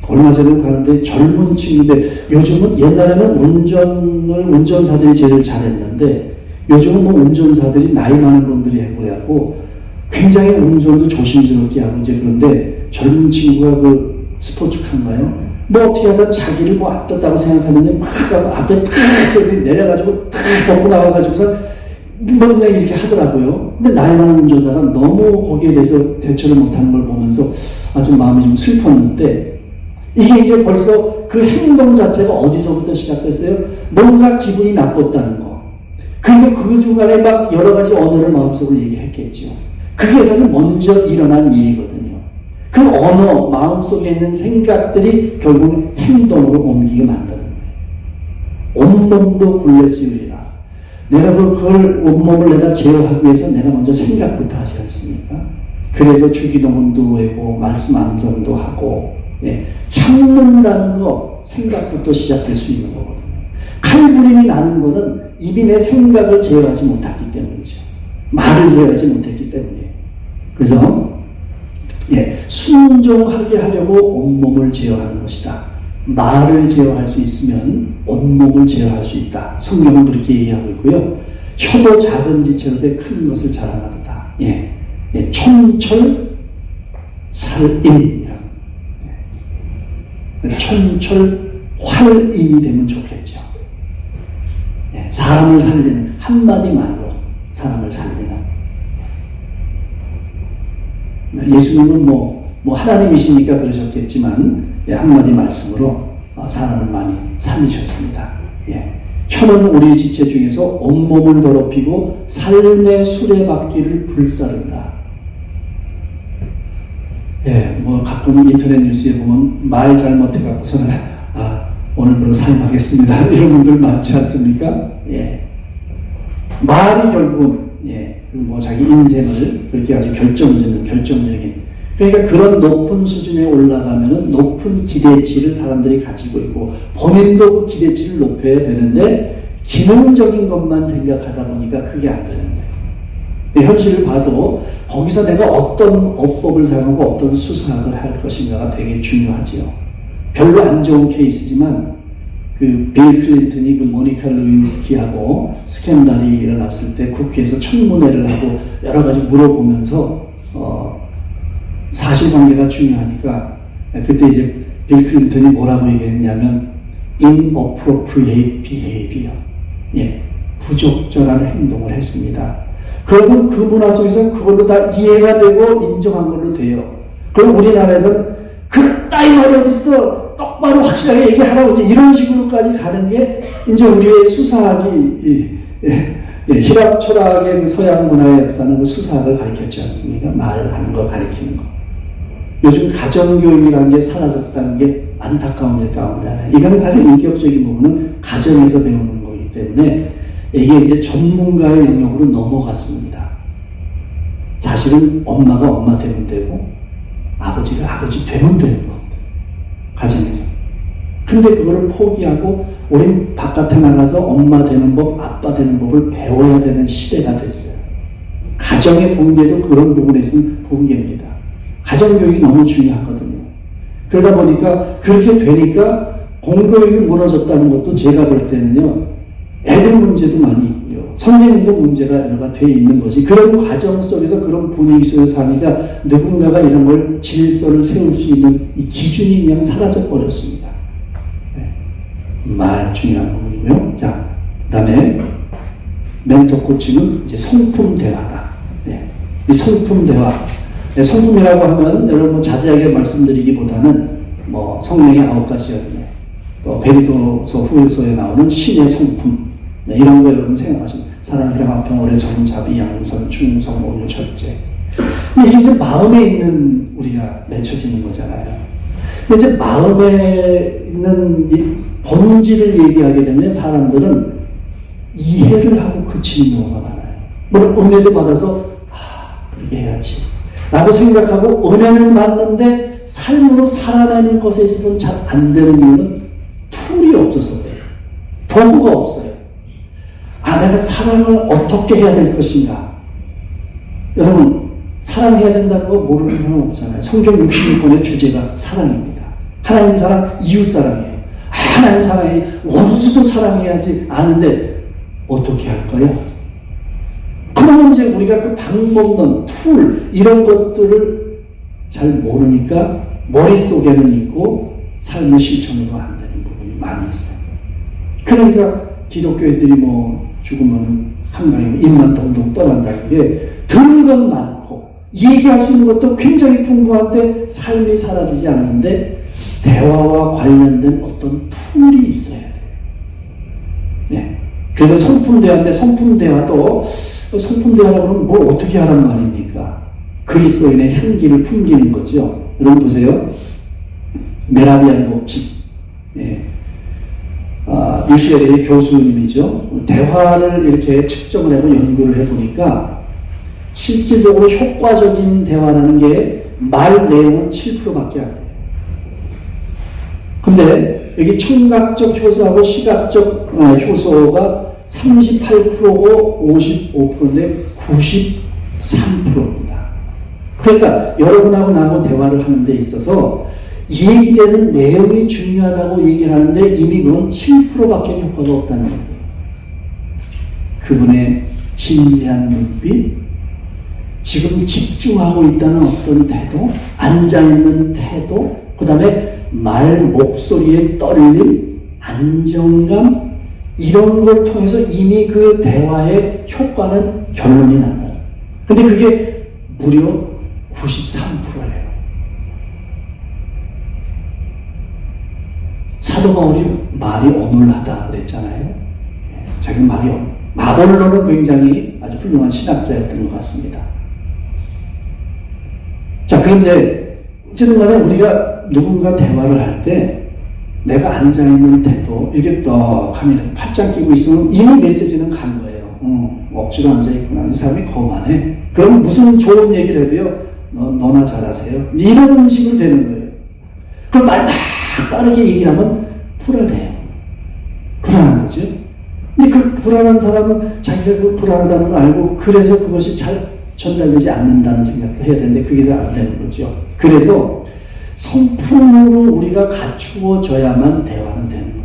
Speaker 1: 얼마 전에 가는데 젊은 친구인데, 요즘은 옛날에는 운전사들이 제일 잘했는데 요즘은 뭐 운전사들이 나이 많은 분들이 해보려고 굉장히 운전도 조심스럽게 하고 이제, 그런데 젊은 친구가 그 스포츠카인가요? 뭐 어떻게 하다 자기를 뭐 앞뒀다고 생각하는데 막 앞에 탁 내려가지고 탁 벗고 나와가지고서 뭐 그냥 이렇게 하더라고요. 근데 나이 많은 운전사가 너무 거기에 대해서 대처를 못하는 걸 보면서 아주 마음이 좀 슬펐는데, 이게 이제 벌써 그 행동 자체가 어디서부터 시작됐어요? 뭔가 기분이 나빴다는 거. 그리고 그 중간에 막 여러 가지 언어를 마음속으로 얘기했겠죠. 그게 사실 먼저 일어난 일이거든요. 그 언어, 마음속에 있는 생각들이 결국은 행동으로 옮기게 만드는 거예요. 온몸도 굴레 씌우리라. 내가 그걸 온몸을 내가 제어하기 위해서 내가 먼저 생각부터 하지 않습니까? 그래서 주기도문도 외고 말씀 암송도 하고, 예, 참는다는 거 생각부터 시작될 수 있는 거거든요. 칼부림이 나는 거는 이미 내 생각을 제어하지 못했기 때문이죠. 말을 제어하지 못했기 때문이에요. 그래서 예, 순종하게 하려고 온몸을 제어하는 것이다. 말을 제어할 수 있으면 온몸을 제어할 수 있다. 성경은 그렇게 얘기하고 있고요. 혀도 작은 지체로되 큰 것을 자랑하다. 예, 예, 촌철 살인이라. 촌철 활인이 되면 좋겠죠. 예, 사람을 살리는 한마디 말로 사람을 살리는. 예수님은 뭐 하나님이시니까 그러셨겠지만, 예, 한마디 말씀으로 사람을 많이 살리셨습니다. 예, 혀는 우리 지체 중에서 온몸을 더럽히고 삶의 수레바퀴를 불사른다. 예, 뭐 가끔 인터넷 뉴스에 보면 말 잘못해갖고서는 오늘부로 사임하겠습니다 이런 분들 많지 않습니까? 예, 말이 결국은 예, 뭐 자기 인생을 그렇게 아주 결정적인, 그러니까 그런 높은 수준에 올라가면은 높은 기대치를 사람들이 가지고 있고, 본인도 그 기대치를 높여야 되는데 기능적인 것만 생각하다 보니까 그게 안 되는 거예요. 현실을 봐도 거기서 내가 어떤 어법을 사용하고 어떤 수사를 할 것인가가 되게 중요하지요. 별로 안 좋은 케이스지만 그 빌 클린턴이 그 모니카 루인스키하고 스캔들이 일어났을 때 국회에서 청문회를 하고 여러 가지 물어보면서 사실관계가 중요하니까 그때 이제 빌 클린턴이 뭐라고 얘기했냐면 inappropriate behavior, 예, 부적절한 행동을 했습니다. 그러면 그 문화 속에서 그걸로 다 이해가 되고 인정한 걸로 돼요. 그럼 우리나라에서는 그따위 말이 어딨어, 똑바로 확실하게 얘기하라고, 이제 이런 식으로까지 가는 게 이제 우리의 수사학이, 희락 철학의 그 서양 문화의 역사는 그 수사학을 가르쳤지 않습니까? 말하는 거 가르치는 거. 요즘 가정교육이라는 게 사라졌다는 게 안타까운 일 가운데 하나예요. 이거는 사실 인격적인 부분은 가정에서 배우는 거기 때문에 이게 이제 전문가의 영역으로 넘어갔습니다. 사실은 엄마가 엄마 되면 되고 아버지가 아버지 되면 되는 거. 가정에서. 근데 그거를 포기하고 우린 바깥에 나가서 엄마 되는 법, 아빠 되는 법을 배워야 되는 시대가 됐어요. 가정의 붕괴도 그런 부분에서는 붕괴입니다. 가정교육이 너무 중요하거든요. 그러다 보니까 그렇게 되니까 공교육이 무너졌다는 것도 제가 볼 때는요, 애들 문제도 많이 있고요. 선생님도 문제가 여러가 돼 있는 것이 그런 과정 속에서 그런 분위기 속에서 사니까 누군가가 이런 걸 질서를 세울 수 있는 이 기준이 그냥 사라져 버렸습니다. 네. 말 중요한 부분이고요. 자, 그 다음에 멘토 코칭은 이제 성품 대화다. 네. 이 성품 대화. 네, 성품이라고 하면 여러분 뭐 자세하게 말씀드리기보다는 뭐 성령의 9가지 열매, 또 베리도서 후일서에 나오는 신의 성품, 네, 이런 거 여러분 생각하시면 사랑, 희랑, 평, 정음, 자비, 양선, 충성, 온유, 절제. 근데 이게 이제 마음에 있는 우리가 맺혀지는 거잖아요. 근데 이제 마음에 있는 이 본질을 얘기하게 되면 사람들은 이해를 하고 그치는 경우가 많아요. 물론 은혜도 받아서 그렇게 해야지 라고 생각하고 은혜는 받는데 삶으로 살아내는 것에 있어서는 잘 안 되는 이유는 툴이 없어서 그래요. 도구가 없어요. 내가 사랑을 어떻게 해야 될 것인가. 여러분, 사랑해야 된다는 거 모르는 사람 없잖아요. 성경 66권의 주제가 사랑입니다. 하나님 사랑, 이웃 사랑이에요. 하나님 사랑이 원수도 사랑해야지 아는데 어떻게 할까요? 그러면 이제 우리가 그 방법론, 툴 이런 것들을 잘 모르니까 머릿속에는 있고 삶의 실천으로 안 되는 부분이 많이 있어요. 그러니까 기독교인들이 뭐 죽으면 한강에 입만 동동 떠난다는 게 들은 건 많고 얘기할 수 있는 것도 굉장히 풍부한데 삶이 사라지지 않는데 대화와 관련된 어떤 툴이 있어야 돼요. 네. 그래서 성품대화인데 성품대화도 성품대화라고 하면 뭘 어떻게 하란 말입니까? 그리스도인의 향기를 풍기는 거죠. 여러분 보세요. 메라비안 법칙. 네. UCLA의 교수님이죠. 대화를 이렇게 측정을 하고 연구를 해보니까 실질적으로 효과적인 대화라는 게 말 내용은 7%밖에 안 돼요. 근데 여기 청각적 효소하고 시각적 효소가 38%고 55%인데 93%입니다. 그러니까 여러분하고 나하고 대화를 하는 데 있어서 얘기되는 내용이 중요하다고 얘기를 하는데 이미 그건 7%밖에 효과가 없다는 거예요. 그분의 진지한 눈빛, 지금 집중하고 있다는 어떤 태도, 앉아있는 태도, 그 다음에 말, 목소리의 떨림, 안정감, 이런 걸 통해서 이미 그 대화의 효과는 결론이 난다. 근데 그게 무려 93%예요. 사도 바울이 말이 어눌하다 그랬잖아요. 자기 말이 마벌로는 굉장히 아주 훌륭한 신학자였던 것 같습니다. 자, 그런데 어쨌든 간에 우리가 누군가 대화를 할 때 내가 앉아있는 태도 이렇게 떡 하면 팔짱 끼고 있으면 이미 메시지는 간 거예요. 억지로 앉아있구나. 이 사람이 거만해. 그럼 무슨 좋은 얘기를 해도요. 너나 잘하세요. 이런 식으로 되는 거예요. 그럼 말 막 빠르게 얘기하면 불안해요. 불안한 거죠. 근데 그 불안한 사람은 자기가 그 불안하다는 걸 알고 그래서 그것이 잘 전달되지 않는다는 생각도 해야 되는데 그게 잘 안 되는 거죠. 그래서 성품으로 우리가 갖추어져야만 대화는 되는 거예요.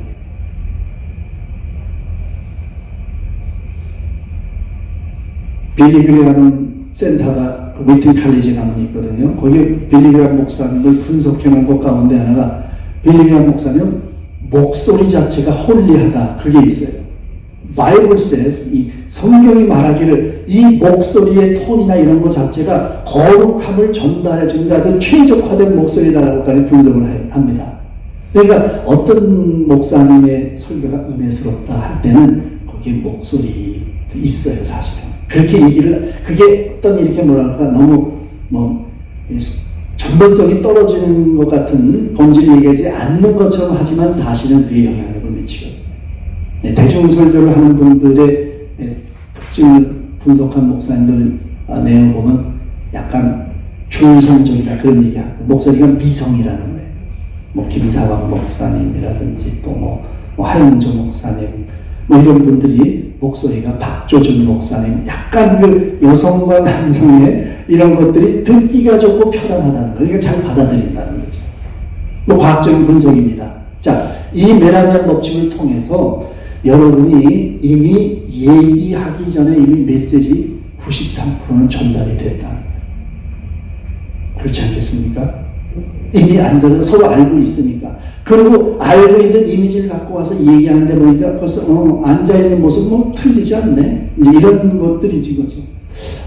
Speaker 1: 빌리 그레함 센터가 위튼 칼리지 가면 있거든요. 거기에 빌리 그레함 목사님을 분석해 놓은 것 가운데 하나가 빌리 그레함 목사님 목소리 자체가 홀리하다. 그게 있어요. Bible says, 이 성경이 말하기를 이 목소리의 톤이나 이런 것 자체가 거룩함을 전달해 주는 아주 최적화된 목소리라고까지 분석을 합니다. 그러니까 어떤 목사님의 설교가 은혜스럽다 할 때는 거기에 목소리도 있어요, 사실은. 그렇게 얘기를, 그게 어떤 이렇게 뭐랄까, 너무 전문성이 떨어지는 것 같은 본질을 얘기하지 않는 것처럼 하지만 사실은 그게 영향력을 미치거든요. 대중 설교를 하는 분들의 특징을 분석한 목사님들 내용 보면 약간 중성적이다 그런 얘기하고 목소리가 미성이라는 거예요. 뭐 김사왕 목사님이라든지 또 하영조 목사님 이런 분들이 목소리가 박조준 목사님 약간 그 여성과 남성의 이런 것들이 듣기가 좋고 편안하다는 거 그러니까 잘 받아들인다는 거죠. 과학적인 분석입니다. 자, 이 메라니안 법칙을 통해서 여러분이 이미 얘기하기 전에 이미 메시지 93%는 전달이 됐다. 그렇지 않겠습니까? 이미 앉아서 서로 알고 있으니까. 그리고 알고 있는 이미지를 갖고 와서 얘기하는데 보니까 벌써 앉아있는 모습 틀리지 않네. 이제 이런 것들이지 거죠.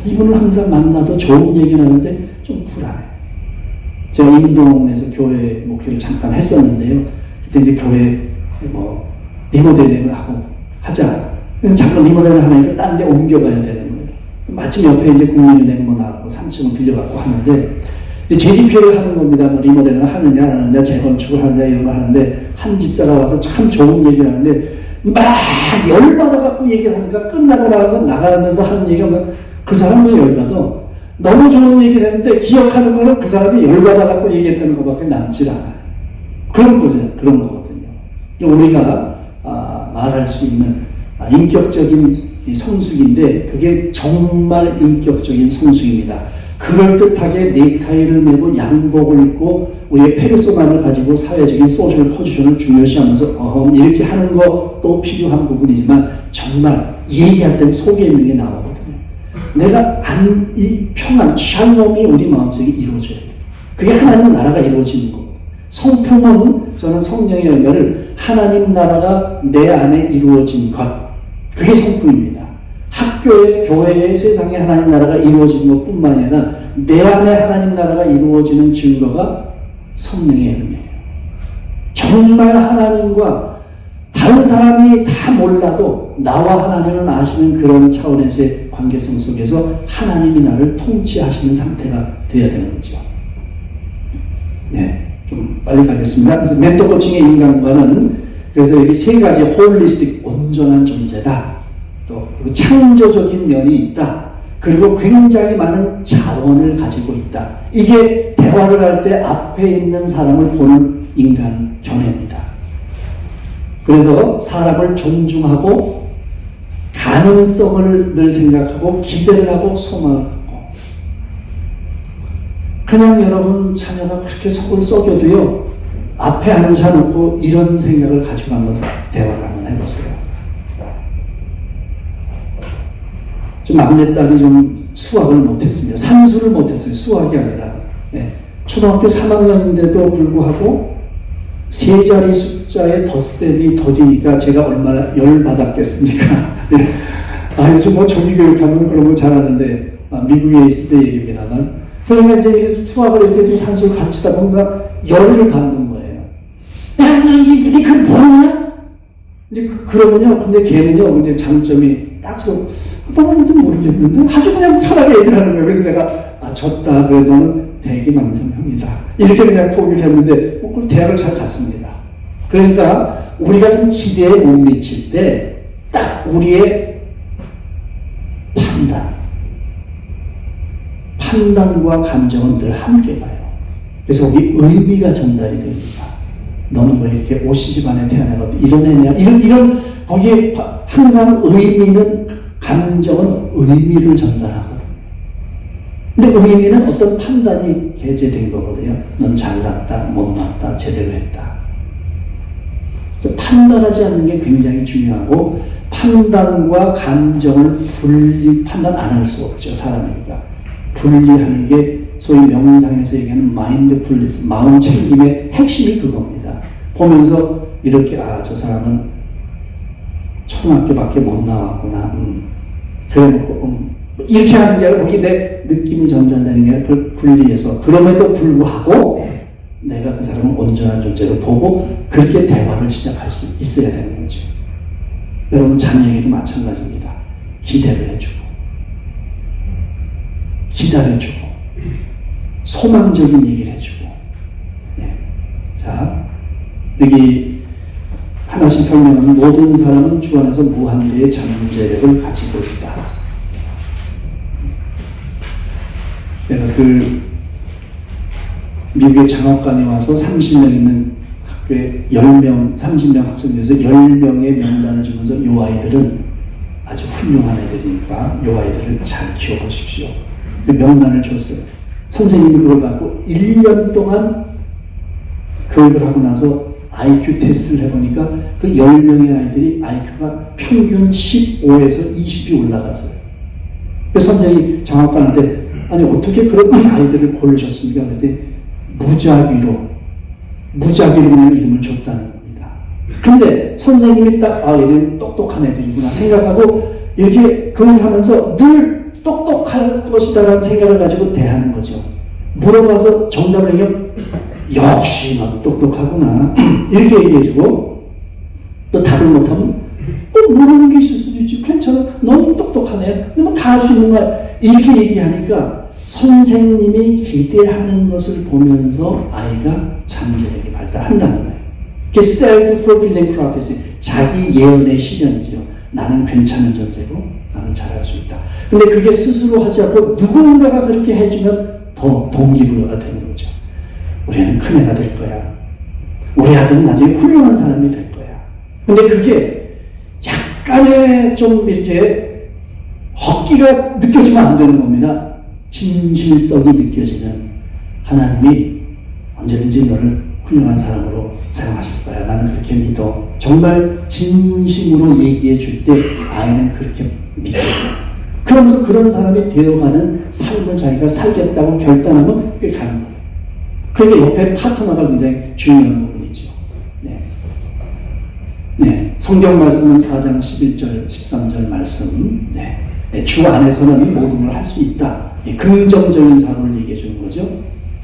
Speaker 1: 이분을 항상 만나도 좋은 얘기를 하는데 좀 불안해. 제가 인동에서 교회 목회를 잠깐 했었는데요. 그때 이제 교회 리모델링을 하자. 잠깐 리모델링을 하니까 딴 데 옮겨가야 되는 거예요. 마침 옆에 이제 국민은행 나왔고 3층을 빌려갖고 하는데 이제 재집회를 하는 겁니다. 리모델링을 하느냐 안 하느냐 재건축을 하느냐 이런 거 하는데 한 집사가 와서 참 좋은 얘기를 하는데 막 열받아갖고 얘기를 하니까 끝나고 나서 나가면서 하는 얘기가 그 사람이 열받아. 너무 좋은 얘기를 했는데 기억하는 거는 그 사람이 열받아갖고 얘기했다는 것밖에 남질 않아요. 그런 거죠. 그런 거거든요. 우리가 말할 수 있는 인격적인 성숙인데 그게 정말 인격적인 성숙입니다. 그럴듯하게 넥타이를 메고 양복을 입고 우리의 페르소나를 가지고 사회적인 소셜 포지션을 중요시하면서 이렇게 하는 것도 필요한 부분이지만 정말 얘기할 땐 속에 있는 게 나오거든요. 내가 이 평안, 샬롬이 우리 마음속에 이루어져야 돼요. 그게 하나님 나라가 이루어지는 겁니다. 성품은 저는 성령의 열매를 하나님 나라가 내 안에 이루어진 것, 그게 성품입니다. 학교에, 교회에, 세상에 하나님 나라가 이루어지는 것뿐만 아니라 내 안에 하나님 나라가 이루어지는 증거가 성령의 열매예요. 정말 하나님과 다른 사람이 다 몰라도 나와 하나님은 아시는 그런 차원에서의 관계성 속에서 하나님이 나를 통치하시는 상태가 되어야 되는 거죠. 네, 좀 빨리 가겠습니다. 그래서 멘토 코칭의 인간관은 그래서 여기 세 가지 홀리스틱 온전한 존재다. 또 창조적인 면이 있다. 그리고 굉장히 많은 자원을 가지고 있다. 이게 대화를 할 때 앞에 있는 사람을 보는 인간 견해입니다. 그래서 사람을 존중하고 가능성을 늘 생각하고 기대를 하고 소망을 갖고 그냥 여러분 자녀가 그렇게 속을 썩여도요 앞에 앉아놓고 이런 생각을 가지고 한번 대화를 한번 해보세요. 좀 막내딸이 좀 수학을 못했습니다. 산수를 못했어요. 수학이 아니라. 네. 초등학교 3학년인데도 불구하고 세 자리 숫자의 덧셈이 더디니까 제가 얼마나 열받았겠습니까? 네. 요즘 종이교육하면 그런 거 잘하는데 미국에 있을 때 얘기입니다만 그러면 이제 수학을 이렇게 좀 산수를 가르치다 보면 열을 받는 거예요. 야, 이게 그 뭐냐? 이제 그러면요. 근데 걔는요. 이제 장점이 딱 뭔지 모르겠는데 아주 그냥 편하게 얘기를 하는 거예요. 그래서 내가 졌다. 그래 너는 대기망상형이다. 이렇게 그냥 포기를 했는데 그 대학을 잘 갔습니다. 그러니까 우리가 좀 기대에 못 미칠 때 딱 우리의 판단과 감정은 늘 함께 가요. 그래서 우리 의미가 전달이 됩니다. 너는 왜 이렇게 오시집 안에 태어나고 이런 애냐 이런 거기에 항상 의미는 감정은 의미를 전달하거든요. 근데 의미는 어떤 판단이 게재된 거거든요. 넌 잘났다, 못났다, 제대로 했다. 판단하지 않는 게 굉장히 중요하고 판단과 감정을 판단 안 할 수 없죠. 사람이니까. 분리하는 게 소위 명상에서 얘기하는 마인드풀니스, 마음 챙김의 핵심이 그겁니다. 보면서 이렇게 저 사람은 초등학교밖에 못 나왔구나. 그래놓고 이렇게 하는 게 아니라 거기 내 느낌이 전달되는 게 아니라 그걸 분리해서 그럼에도 불구하고 내가 그 사람을 온전한 존재로 보고 그렇게 대화를 시작할 수 있어야 되는 거죠. 여러분 자녀에게도 마찬가지입니다. 기대를 해주고 기다려주고 소망적인 얘기를 해주고 네. 자 여기 하나씩 설명하면 모든 사람은 주 안에서 무한대의 잠재력을 가지고 있다. 내가 미국의 장학관에 와서 30년 있는 그 10명, 30명 학생 중에서 10명의 명단을 주면서 이 아이들은 아주 훌륭한 애들이니까 이 아이들을 잘 키워보십시오. 그 명단을 줬어요. 선생님이 그걸 받고 1년 동안 교육을 하고 나서 IQ 테스트를 해보니까 그 10명의 아이들이 IQ가 평균 15에서 20이 올라갔어요. 그 선생님이 장학관한테 아니 어떻게 그런 아이들을 고르셨습니까? 그랬더니 무작위로 그냥 이름을 줬다는 겁니다. 근데 선생님이 딱 얘는 똑똑한 애들이구나 생각하고 이렇게 교육하면서 늘 똑똑할 것이다라는 생각을 가지고 대하는 거죠. 물어봐서 정답을 얘기하면 역시 넌 똑똑하구나 이렇게 얘기해주고 또 답을 못하면 모르는 게 있을 수도 있지 괜찮아 넌 똑똑하네 뭐 다 할 수 있는 거야 이렇게 얘기하니까 선생님이 기대하는 것을 보면서 아이가 잠재력이 발달한다는 거예요. 그게 self-fulfilling prophecy 자기 예언의 실현이죠. 나는 괜찮은 존재고 나는 잘할 수 있다. 근데 그게 스스로 하지 않고 누군가가 그렇게 해주면 더 동기부여가 되는 거죠. 우리 애는 큰 애가 될 거야. 우리 아들은 나중에 훌륭한 사람이 될 거야. 근데 그게 약간의 좀 이렇게 헛기가 느껴지면 안 되는 겁니다. 진실성이 느껴지는 하나님이 언제든지 너를 훌륭한 사람으로 사용하실 거야. 나는 그렇게 믿어. 정말 진심으로 얘기해 줄 때 아이는 그렇게 믿어요. 그러면서 그런 사람이 되어가는 삶을 자기가 살겠다고 결단하면 그게 가는 거예요. 그러니까 옆에 파트너가 굉장히 중요한 부분이죠. 네. 성경 말씀은 4장 11절, 13절 말씀. 주 안에서는 모든 걸 할 수 있다. 긍정적인 사고를 얘기해 주는 거죠.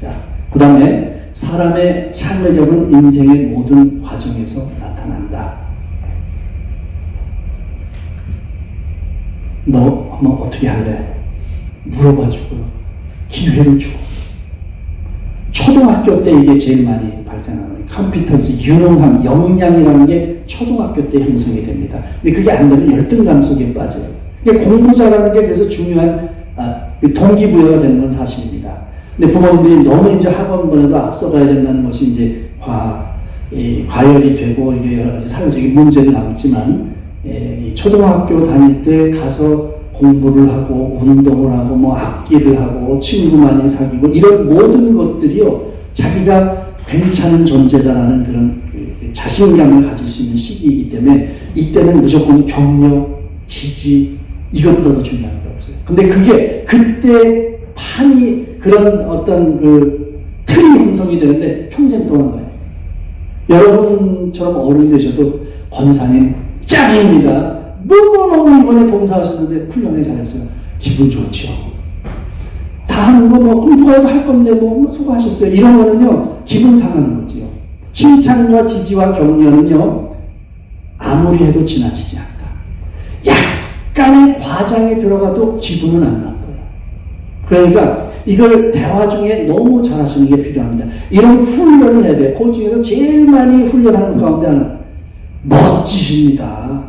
Speaker 1: 자, 그 다음에 사람의 창의력은 인생의 모든 과정에서 나타난다. 너 한번 어떻게 할래? 물어봐주고 기회를 주고 초등학교 때 이게 제일 많이 발생하는 컴피턴스, 유능함, 역량이라는 게 초등학교 때 형성이 됩니다. 근데 그게 안 되면 열등감 속에 빠져요. 그러니까 공부 잘하는 게 그래서 중요한 동기부여가 되는 건 사실입니다. 근데 부모님들이 너무 이제 학원번에서 앞서가야 된다는 것이 이제 과열이 되고 이게 여러 가지 사회적인 문제는 남지만 초등학교 다닐 때 가서 공부를 하고 운동을 하고 뭐 악기를 하고 친구 많이 사귀고 이런 모든 것들이요 자기가 괜찮은 존재다라는 그런 자신감을 가질 수 있는 시기이기 때문에 이때는 무조건 격려, 지지 이것보다 더 중요한 게 없어요. 근데 그게 그때 판이 그런 어떤 그 틀이 형성이 되는데 평생 동안 거예요. 여러분처럼 어른이 되셔도 권사님 짱입니다. 너무너무 이번에 봉사하셨는데 훌륭하게 잘했어요. 기분 좋죠. 다 하는 거 뭐 누가도 할 건데 뭐 수고하셨어요. 이런 거는요 기분 상하는 거죠. 칭찬과 지지와 격려는요 아무리 해도 지나치지 않다. 약간의 과장에 들어가도 기분은 안 나빠요. 그러니까 이걸 대화 중에 너무 잘하시는 게 필요합니다. 이런 훈련을 해야 돼요. 그 중에서 제일 많이 훈련하는 가운데 하나 멋지십니다.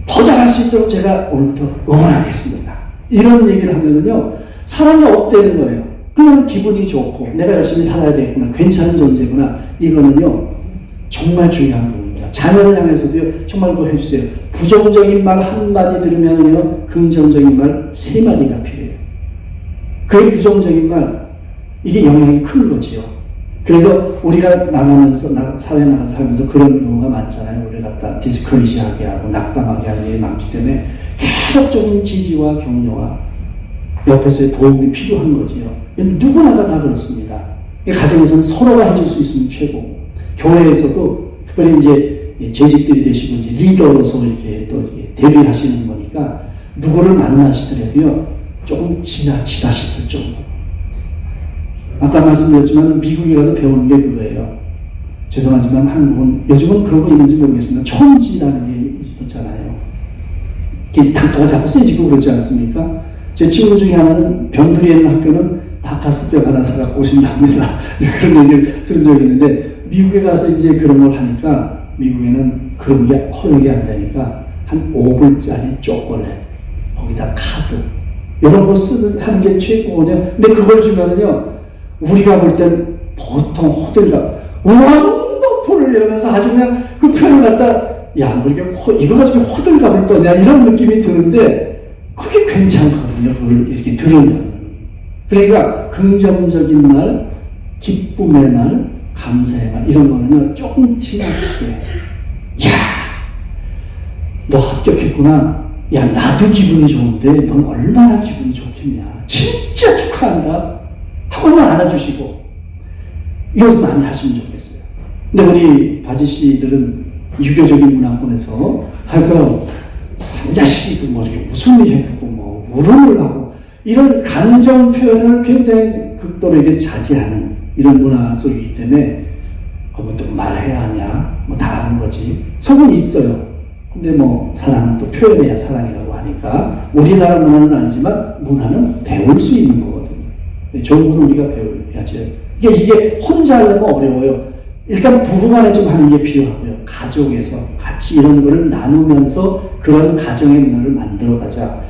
Speaker 1: 더 잘할 수 있도록 제가 오늘부터 응원하겠습니다. 이런 얘기를 하면은요 사람이 업되는 거예요. 그냥 기분이 좋고 내가 열심히 살아야 되겠구나, 괜찮은 존재구나. 이거는요 정말 중요한 부분입니다. 자녀를 향해서도요 정말 그거 해주세요. 부정적인 말 한마디 들으면은요 긍정적인 말 3마디가 필요해요. 그 부정적인 말 이게 영향이 큰 거지요. 그래서 우리가 나가면서 사회 나가서 살면서 그런 경우가 많잖아요. 우리 갖다 디스커리지하게 하고 낙담하게 하는 일이 많기 때문에 계속적인 지지와 격려와 옆에서의 도움이 필요한 거지요. 누구나가 다 그렇습니다. 가정에서는 서로가 해줄 수 있으면 최고. 교회에서도 특별히 이제 재직들이 되시고 이제 리더로서 이렇게 또 대비하시는 거니까 누구를 만나시더라도요 조금 지나치다 싶을 정도. 아까 말씀드렸지만 미국에 가서 배우는 게 그거예요. 죄송하지만 한국은 요즘은 그런 거 있는지 모르겠습니다. 촌지라는 게 있었잖아요. 이게 단가가 자꾸 세지고 그러지 않습니까? 제 친구 중에 하나는 변두리에 있는 학교는 닭가스뼈 하나 사갖고 오신답니다. 그런 얘기를 들은 적이 있는데 미국에 가서 이제 그런 걸 하니까 미국에는 그런 게 허용이 안 되니까 한 5불짜리 초콜릿 거기다 카드 이런 거 하는 게 최고거든요. 근데 그걸 주면은요 우리가 볼 땐 보통 호들갑 원더풀 이러면서 아주 그냥 그 표현을 갖다 야, 뭐 이렇게 이거 가지고 호들갑을 떠냐 이런 느낌이 드는데 그게 괜찮거든요. 그걸 이렇게 들으면. 그러니까 긍정적인 말, 기쁨의 말, 감사의 말 이런 거는요 조금 지나치게 야, 너 합격했구나. 야, 나도 기분이 좋은데 넌 얼마나 기분이 좋겠냐. 진짜 축하한다. 하고만 알아주시고 이걸 많이 하시면 좋겠어요. 근데 우리 바지 씨들은 유교적인 문화권에서 가서 산자식이고 뭐 이렇게 웃음이 예쁘고 뭐 울음을 하고 이런 감정 표현을 굉장히 극도로 자제하는 이런 문화 속이기 때문에 그거 또 말해야 하냐 뭐 다 하는 거지. 속은 있어요. 근데 뭐 사랑은 또 표현해야 사랑이라고 하니까 우리나라 문화는 아니지만 문화는 배울 수 있는 거거든요. 좋은 건 우리가 배워야죠. 이게 혼자 하려면 어려워요. 일단 부부간에 좀 하는 게 필요하고요. 가족에서 같이 이런 거를 나누면서 그런 가정의 문화를 만들어가자.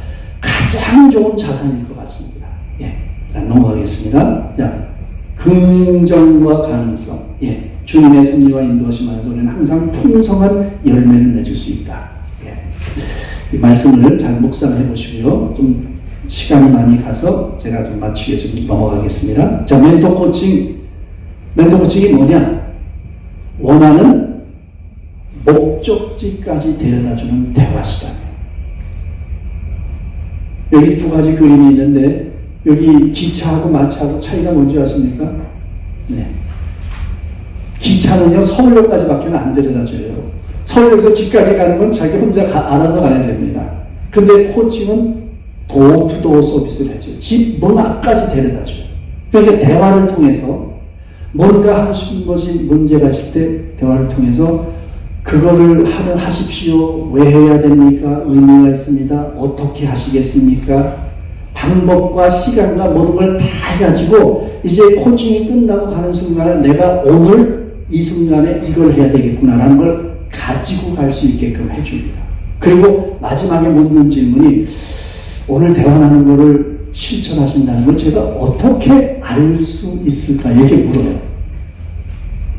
Speaker 1: 가장 좋은 자산일 것 같습니다. 예, 넘어가겠습니다. 자, 긍정과 가능성. 예, 주님의 섭리와 인도하심 안에서 우리는 항상 풍성한 열매를 맺을 수 있다. 예, 이 말씀을 잘 묵상해 보시고요. 좀 시간이 많이 가서 제가 좀 마치기 위해서 넘어가겠습니다. 자, 멘토 코칭. 멘토 코칭이 뭐냐? 원하는 목적지까지 데려다주는 대화수단이에요. 여기 두 가지 그림이 있는데 여기 기차하고 마차하고 차이가 뭔지 아십니까? 네. 기차는요 서울역까지밖에 안 데려다줘요. 서울역에서 집까지 가는 건 자기 혼자 알아서 가야 됩니다. 근데 코칭은 도어투도어 서비스를 해줘요. 집 문 앞까지 데려다줘요. 그러니까 대화를 통해서 뭔가 하고 싶은 것이 문제가 있을 때 대화를 통해서 그거를 하십시오. 왜 해야 됩니까? 의미가 있습니다. 어떻게 하시겠습니까? 방법과 시간과 모든 걸 다 해가지고 이제 코칭이 끝나고 가는 순간에 내가 오늘 이 순간에 이걸 해야 되겠구나라는 걸 가지고 갈 수 있게끔 해줍니다. 그리고 마지막에 묻는 질문이 오늘 대화 나눈 거를 실천하신다는 걸 제가 어떻게 알 수 있을까? 이렇게 물어요.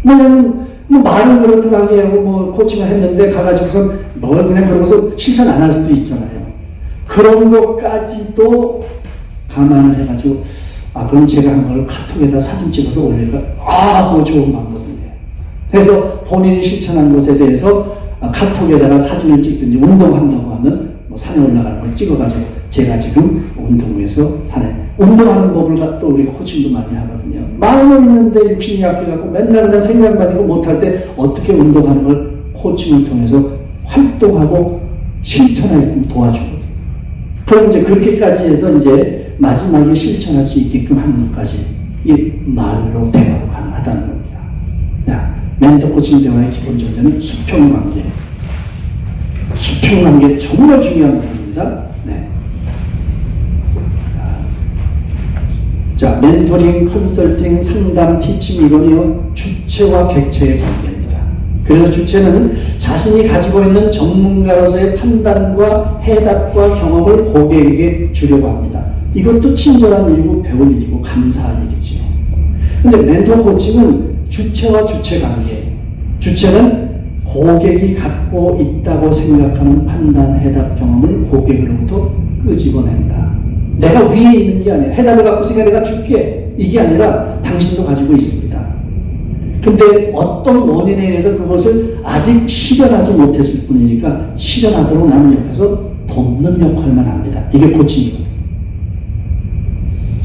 Speaker 1: 뭐냐면, 말은 그렇듯하게 하고, 코칭을 했는데, 가가지고선 뭘 그냥 그러고서 실천 안 할 수도 있잖아요. 그런 것까지도 감안을 해가지고, 그럼 제가 한 걸 카톡에다 사진 찍어서 올릴까? 그거 좋은 방법이네요. 그래서 본인이 실천한 것에 대해서 카톡에다가 사진을 찍든지 운동한다고 하면, 산에 올라가는 걸 찍어가지고, 제가 지금 운동에서 산에 운동하는 법을 또 우리 코칭도 많이 하거든요. 마음은 있는데 육신이 약해갖고 맨날 그냥 생각만 하고 못할 때 어떻게 운동하는 걸 코칭을 통해서 활동하고 실천하게끔 도와주거든요. 그럼 이제 그렇게까지 해서 이제 마지막에 실천할 수 있게끔 하는 것까지 이 말로 대화로 가능하다는 겁니다. 자, 멘토 코칭 대화의 기본 전제는 수평 관계. 수평 관계 정말 중요한 부분입니다. 네. 자, 멘토링, 컨설팅, 상담, 티칭 이거는요 주체와 객체의 관계입니다. 그래서 주체는 자신이 가지고 있는 전문가로서의 판단과 해답과 경험을 고객에게 주려고 합니다. 이것도 친절한 일이고 배울 일이고 감사한 일이죠. 근데 멘토 코칭은 주체와 주체 관계. 주체는 고객이 갖고 있다고 생각하는 판단, 해답, 경험을 고객으로부터 끄집어낸다. 내가 위에 있는 게 아니야. 해답을 갖고 있으니까 내가 줄게. 이게 아니라 당신도 가지고 있습니다. 근데 어떤 원인에 의해서 그것을 아직 실현하지 못했을 뿐이니까 실현하도록 나는 옆에서 돕는 역할만 합니다. 이게 코칭이거든요.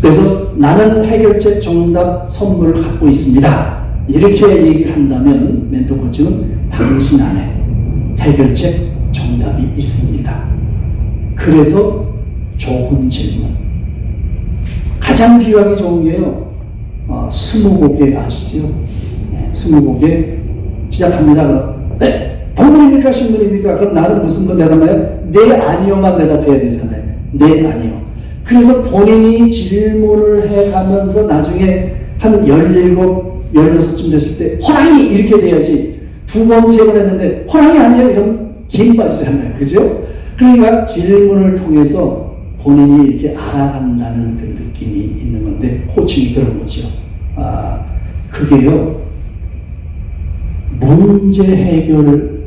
Speaker 1: 그래서 나는 해결책, 정답, 선물을 갖고 있습니다. 이렇게 얘기를 한다면 멘토 코칭은 당신 안에 해결책, 정답이 있습니다. 그래서 좋은 질문. 가장 비유하기 좋은 게요. 스무고개 아시죠? 네, 스무고개 시작합니다. 네, 동물입니까? 식물입니까? 그럼 나는 무슨 거 대답해요? 네, 아니요만 대답해야 되잖아요. 네, 아니요. 그래서 본인이 질문을 해가면서 나중에 한 17, 16쯤 됐을 때 호랑이 이렇게 돼야지. 2번, 3번 했는데 호랑이 아니에요? 이러면 김 빠지잖아요. 그죠? 그러니까 질문을 통해서 본인이 이렇게 알아간다는 그 느낌이 있는 건데 코칭이 그런 거죠. 그게요 문제 해결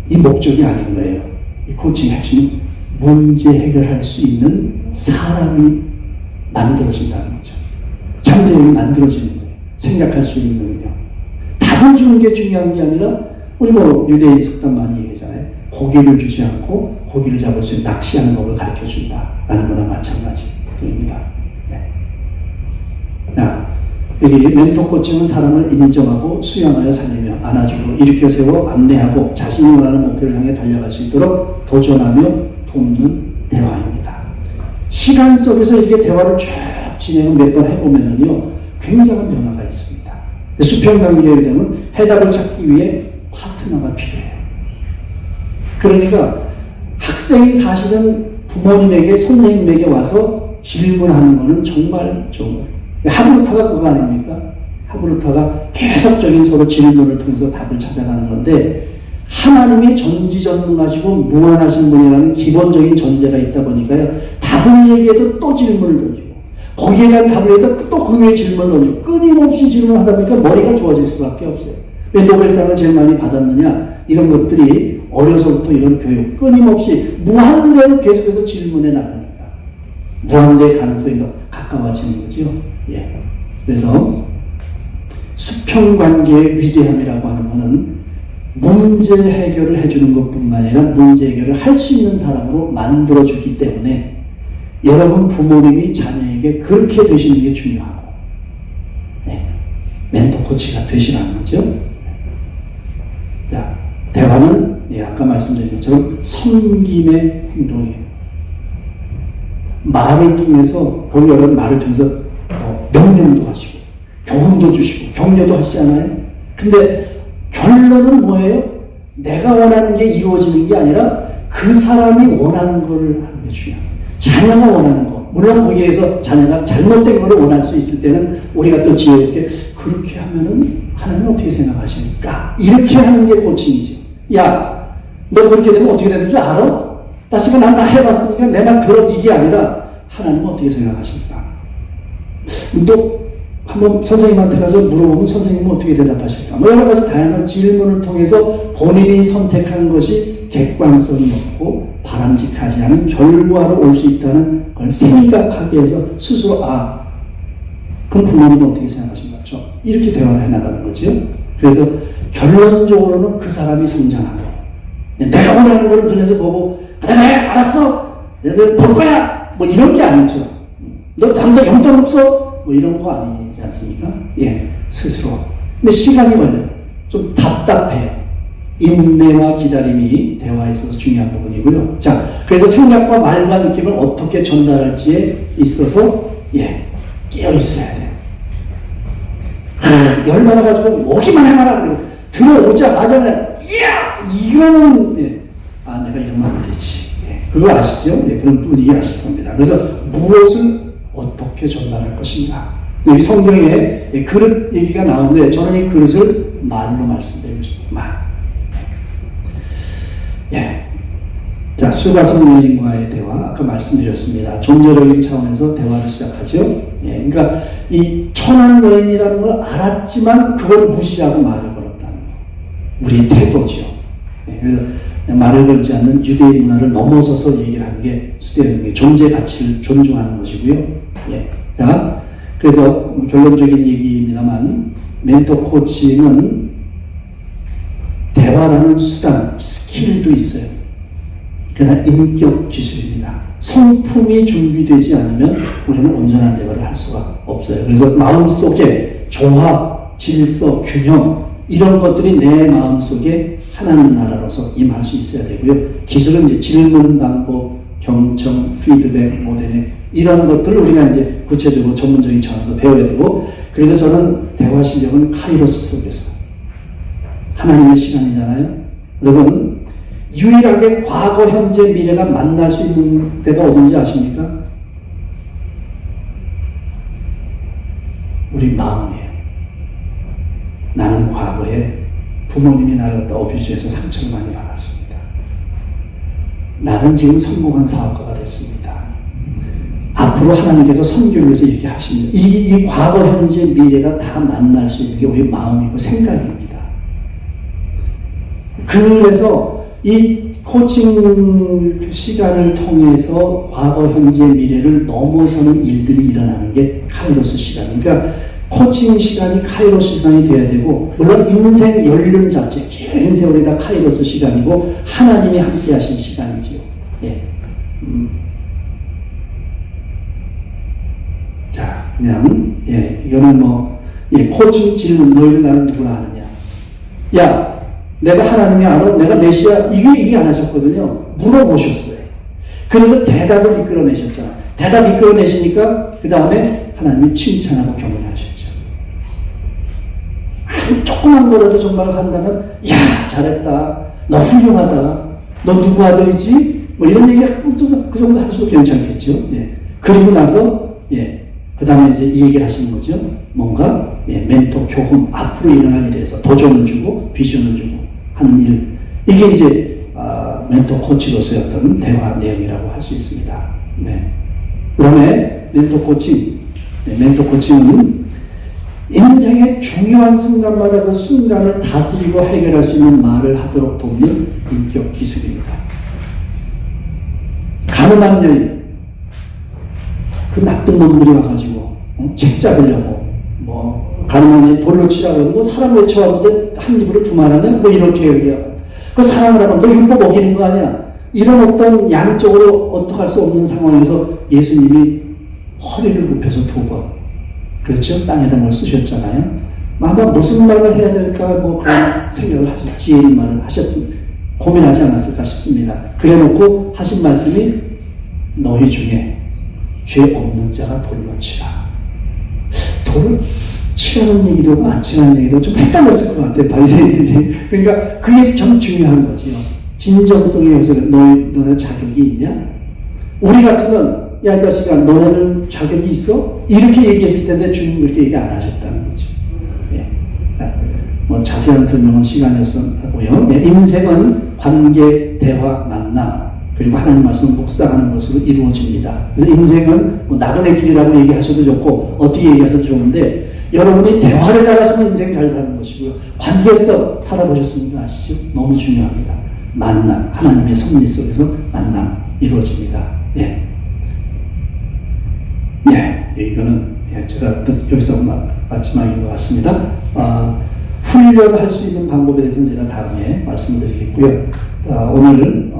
Speaker 1: 이 목적이 아닌 거예요. 이 코칭의 핵심은 문제 해결할 수 있는 사람이 만들어진다는 거죠. 잠재력이 만들어지는 거예요. 생각할 수 있는 능력. 답을 주는 게 중요한 게 아니라 우리 유대인 속담 많이 얘기하잖아요. 고기를 주지 않고 고기를 잡을 수 있는 낚시하는 법을 가르쳐준다라는 거나 마찬가지입니다. 네. 자, 여기 멘토 코칭은 사람을 인정하고 수양하여 살리며 안아주고 일으켜 세워 안내하고 자신이 원하는 목표를 향해 달려갈 수 있도록 도전하며 돕는 대화입니다. 시간 속에서 이렇게 대화를 쭉 진행을 몇 번 해보면은요, 굉장한 변화가 있습니다. 수평 관계에 되면 해답을 찾기 위해 파트너가 필요해요. 그러니까 학생이 사실은 부모님에게, 선생님에게 와서 질문하는 거는 정말 좋은 거예요. 하브루타가 그거 아닙니까? 하브루타가 계속적인 서로 질문을 통해서 답을 찾아가는 건데, 하나님이 전지전능하시고 무한하신 분이라는 기본적인 전제가 있다 보니까요, 답을 얘기해도 또 질문을 던지고, 거기에 대한 답을 해도 또 그 위에 질문을 던지고, 끊임없이 질문을 하다 보니까 머리가 좋아질 수밖에 없어요. 왜 노벨상을 제일 많이 받았느냐? 이런 것들이 어려서부터 이런 교육, 끊임없이 무한대로 계속해서 질문해 나가니까 무한대의 가능성이 더 가까워지는 거죠. 예. 그래서 수평관계의 위대함이라고 하는 것은 문제 해결을 해주는 것뿐만 아니라 문제 해결을 할 수 있는 사람으로 만들어주기 때문에 여러분 부모님이 자녀에게 그렇게 되시는 게 중요하고, 네. 멘토 코치가 되시라는 거죠. 자, 대화는 아까 말씀드린 것처럼 섬김의 행동이에요. 말을 통해서, 그리고 여러분 말을 통해서 명령도 하시고 교훈도 주시고 격려도 하시잖아요. 근데 결론은 뭐예요? 내가 원하는 게 이루어지는 게 아니라 그 사람이 원하는 거를 하는 게 중요해요. 자녀가 원하는 거. 물론 거기에서 자녀가 잘못된 거를 원할 수 있을 때는 우리가 또 지혜롭게 그렇게 하면은 하나님은 어떻게 생각하십니까? 이렇게 하는 게 코칭이죠. 야, 너 그렇게 되면 어떻게 되는 줄 알아? 다시금 난 다 해봤으니까 내 말 들어, 이게 아니라 하나님은 어떻게 생각하십니까? 또 한번 선생님한테 가서 물어보면 선생님은 어떻게 대답하실까? 여러 가지 다양한 질문을 통해서 본인이 선택한 것이 객관성이 없고 바람직하지 않은 결과로 올 수 있다는 걸 생각하게 해서 스스로 그럼 부모님은 어떻게 생각하십니까? 이렇게 대화를 해나가는 거죠. 그래서 결론적으로는 그 사람이 성장하고 내가 원하는 걸 눈에서 보고 그 다음에 알았어 내가 볼 거야 이런 게 아니죠. 너 당장 용돈 없어 이런 거 아니지 않습니까? 예, 스스로. 근데 시간이 걸려요. 좀 답답해요. 인내와 기다림이 대화에 있어서 중요한 부분이고요. 자, 그래서 생각과 말과 느낌을 어떻게 전달할지에 있어서 깨어 있어야 돼요. 열받아가지고 오기만 해봐라 그러고 들어오자마자 이거는 내가 이러면 안 되지. 그거 아시죠? 그런 분위기 아실 겁니다. 그래서 무엇을 어떻게 전달할 것인가. 여기 성경에 그릇 얘기가 나오는데 저는 이 그릇을 말로 말씀드리고 싶습니다. 자, 수가성 여인과의 대화 아까 말씀드렸습니다. 존재적인 차원에서 대화를 시작하죠. 그러니까 이 천한 여인이라는 걸 알았지만 그걸 무시하고 말을 걸었다는 거. 우리의 태도죠. 그래서 말을 걸지 않는 유대인 문화를 넘어서서 얘기를 하는 게 수대의 존재 가치를 존중하는 것이고요. 자, 그래서 결론적인 얘기입니다만 멘토 코칭은 대화라는 수단, 스킬도 있어요. 그러나 인격 기술입니다. 성품이 준비되지 않으면 우리는 온전한 대화를 할 수가 없어요. 그래서 마음속에 조화, 질서, 균형 이런 것들이 내 마음속에 하나님 나라로서 임할 수 있어야 되고요. 기술은 이제 질문 방법, 경청, 피드백, 모델링 이런 것들을 우리가 이제 구체적으로 전문적인 차원에서 배워야 되고, 그래서 저는 대화 실력은 카이로스 속에서 하나님의 시간이잖아요. 여러분 유일하게 과거, 현재, 미래가 만날 수 있는 데가 어딘지 아십니까? 우리 마음이에요. 나는 과거에 부모님이 나를 갖다 어뷰즈해서 상처를 많이 받았습니다. 나는 지금 성공한 사업가가 됐습니다. 앞으로 하나님께서 선교를 위해서 이렇게 하십니다. 이 과거, 현재, 미래가 다 만날 수 있는 게 우리 마음이고 생각입니다. 그래서 이 코칭 시간을 통해서 과거, 현재, 미래를 넘어서는 일들이 일어나는 게 카이로스 시간. 그러니까 코칭 시간이 카이로스 시간이 돼야 되고, 물론 인생 연륜 자체, 긴 세월이 다 카이로스 시간이고, 하나님이 함께 하신 시간이지요. 예. 자, 그냥, 예, 이거는 뭐, 예, 코칭 질문, 너희는 나를 누구나 아느냐. 야, 내가 하나님이 알아? 내가 메시아? 이게 얘기 안 하셨거든요. 물어보셨어요. 그래서 대답을 이끌어내셨잖아. 대답 이끌어내시니까, 그 다음에 하나님이 칭찬하고 격려하셨죠. 아주 조그만 거라도 정말 한다면, 야, 잘했다. 너 훌륭하다. 너 누구 아들이지? 뭐 이런 얘기 그 정도 하셔도 괜찮겠죠. 예. 그리고 나서, 예. 그 다음에 이제 이 얘기를 하시는 거죠. 뭔가, 예, 멘토, 교훈, 앞으로 일어날 일에 대해서 도전을 주고, 비전을 주고 하는 일. 이게 이제, 멘토 코치로서의 어떤 대화 내용이라고 할 수 있습니다. 네. 그 다음에 멘토 코칭. 네, 멘토 코칭은 인생의 중요한 순간마다 그 순간을 다스리고 해결할 수 있는 말을 하도록 돕는 인격 기술입니다. 가늠한 여인, 그 나쁜 놈들이 와가지고 책 잡으려고 가늠한 여인 돌로 치라고 너 사람 왜 쳐왔는데 한 입으로 두 말 하냐? 뭐 이렇게 얘기하고 그 사람을 하면 너 율법 어기는 거 아니야? 이런 어떤 양쪽으로 어떡할 수 없는 상황에서 예수님이 허리를 굽혀서 두 번, 그렇죠? 땅에다 뭘 쓰셨잖아요. 아마 무슨 말을 해야 될까 뭐 그런 생각을 하셨, 지혜 있는 말을 고민하지 않았을까 싶습니다. 그래 놓고 하신 말씀이 너희 중에 죄 없는 자가 돌로 치라. 돌을 치라는 얘기도 안 치라는 얘기도 좀 헷갈렸을 것 같아요. 바리새인들이. 그러니까 그게 참 중요한 거지요. 진정성에 의해서 너네 자격이 있냐? 우리 같으면 야, 이 자식아, 너네는 자격이 있어? 이렇게 얘기했을 텐데 주님 그렇게 얘기 안 하셨다는 거죠. 예. 뭐 자세한 설명은 시간이 없었고요. 예. 인생은 관계, 대화, 만남, 그리고 하나님 말씀을 묵상하는 것으로 이루어집니다. 그래서 인생은 뭐 나그네 길이라고 얘기하셔도 좋고 어떻게 얘기하셔도 좋은데 여러분이 대화를 잘하시면 인생 잘 사는 것이고요. 관계성 살아보셨습니까? 아시죠? 너무 중요합니다. 만남, 하나님의 섭리 속에서 만남 이루어집니다. 예. 예, 이거는 제가 여기서 마지막인 것 같습니다. 훈련할 수 있는 방법에 대해서는 제가 다음에 말씀을 드리겠고요. 오늘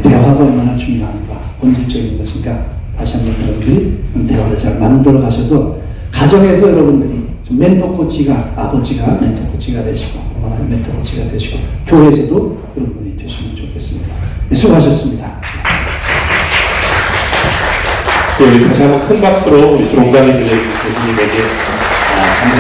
Speaker 1: 대화가 얼마나 중요한가, 본질적인 것인가 다시 한번 여러분들이 대화를 잘 만들어 가셔서 가정에서 여러분들이 좀 멘토 코치가, 아버지가 멘토 코치가 되시고 멘토 코치가 되시고 교회에서도 그런 분이 되시면 좋겠습니다. 네, 수고하셨습니다.
Speaker 2: 네, 다시 한번 큰 박수로 우리 종단의 교수님에게 감사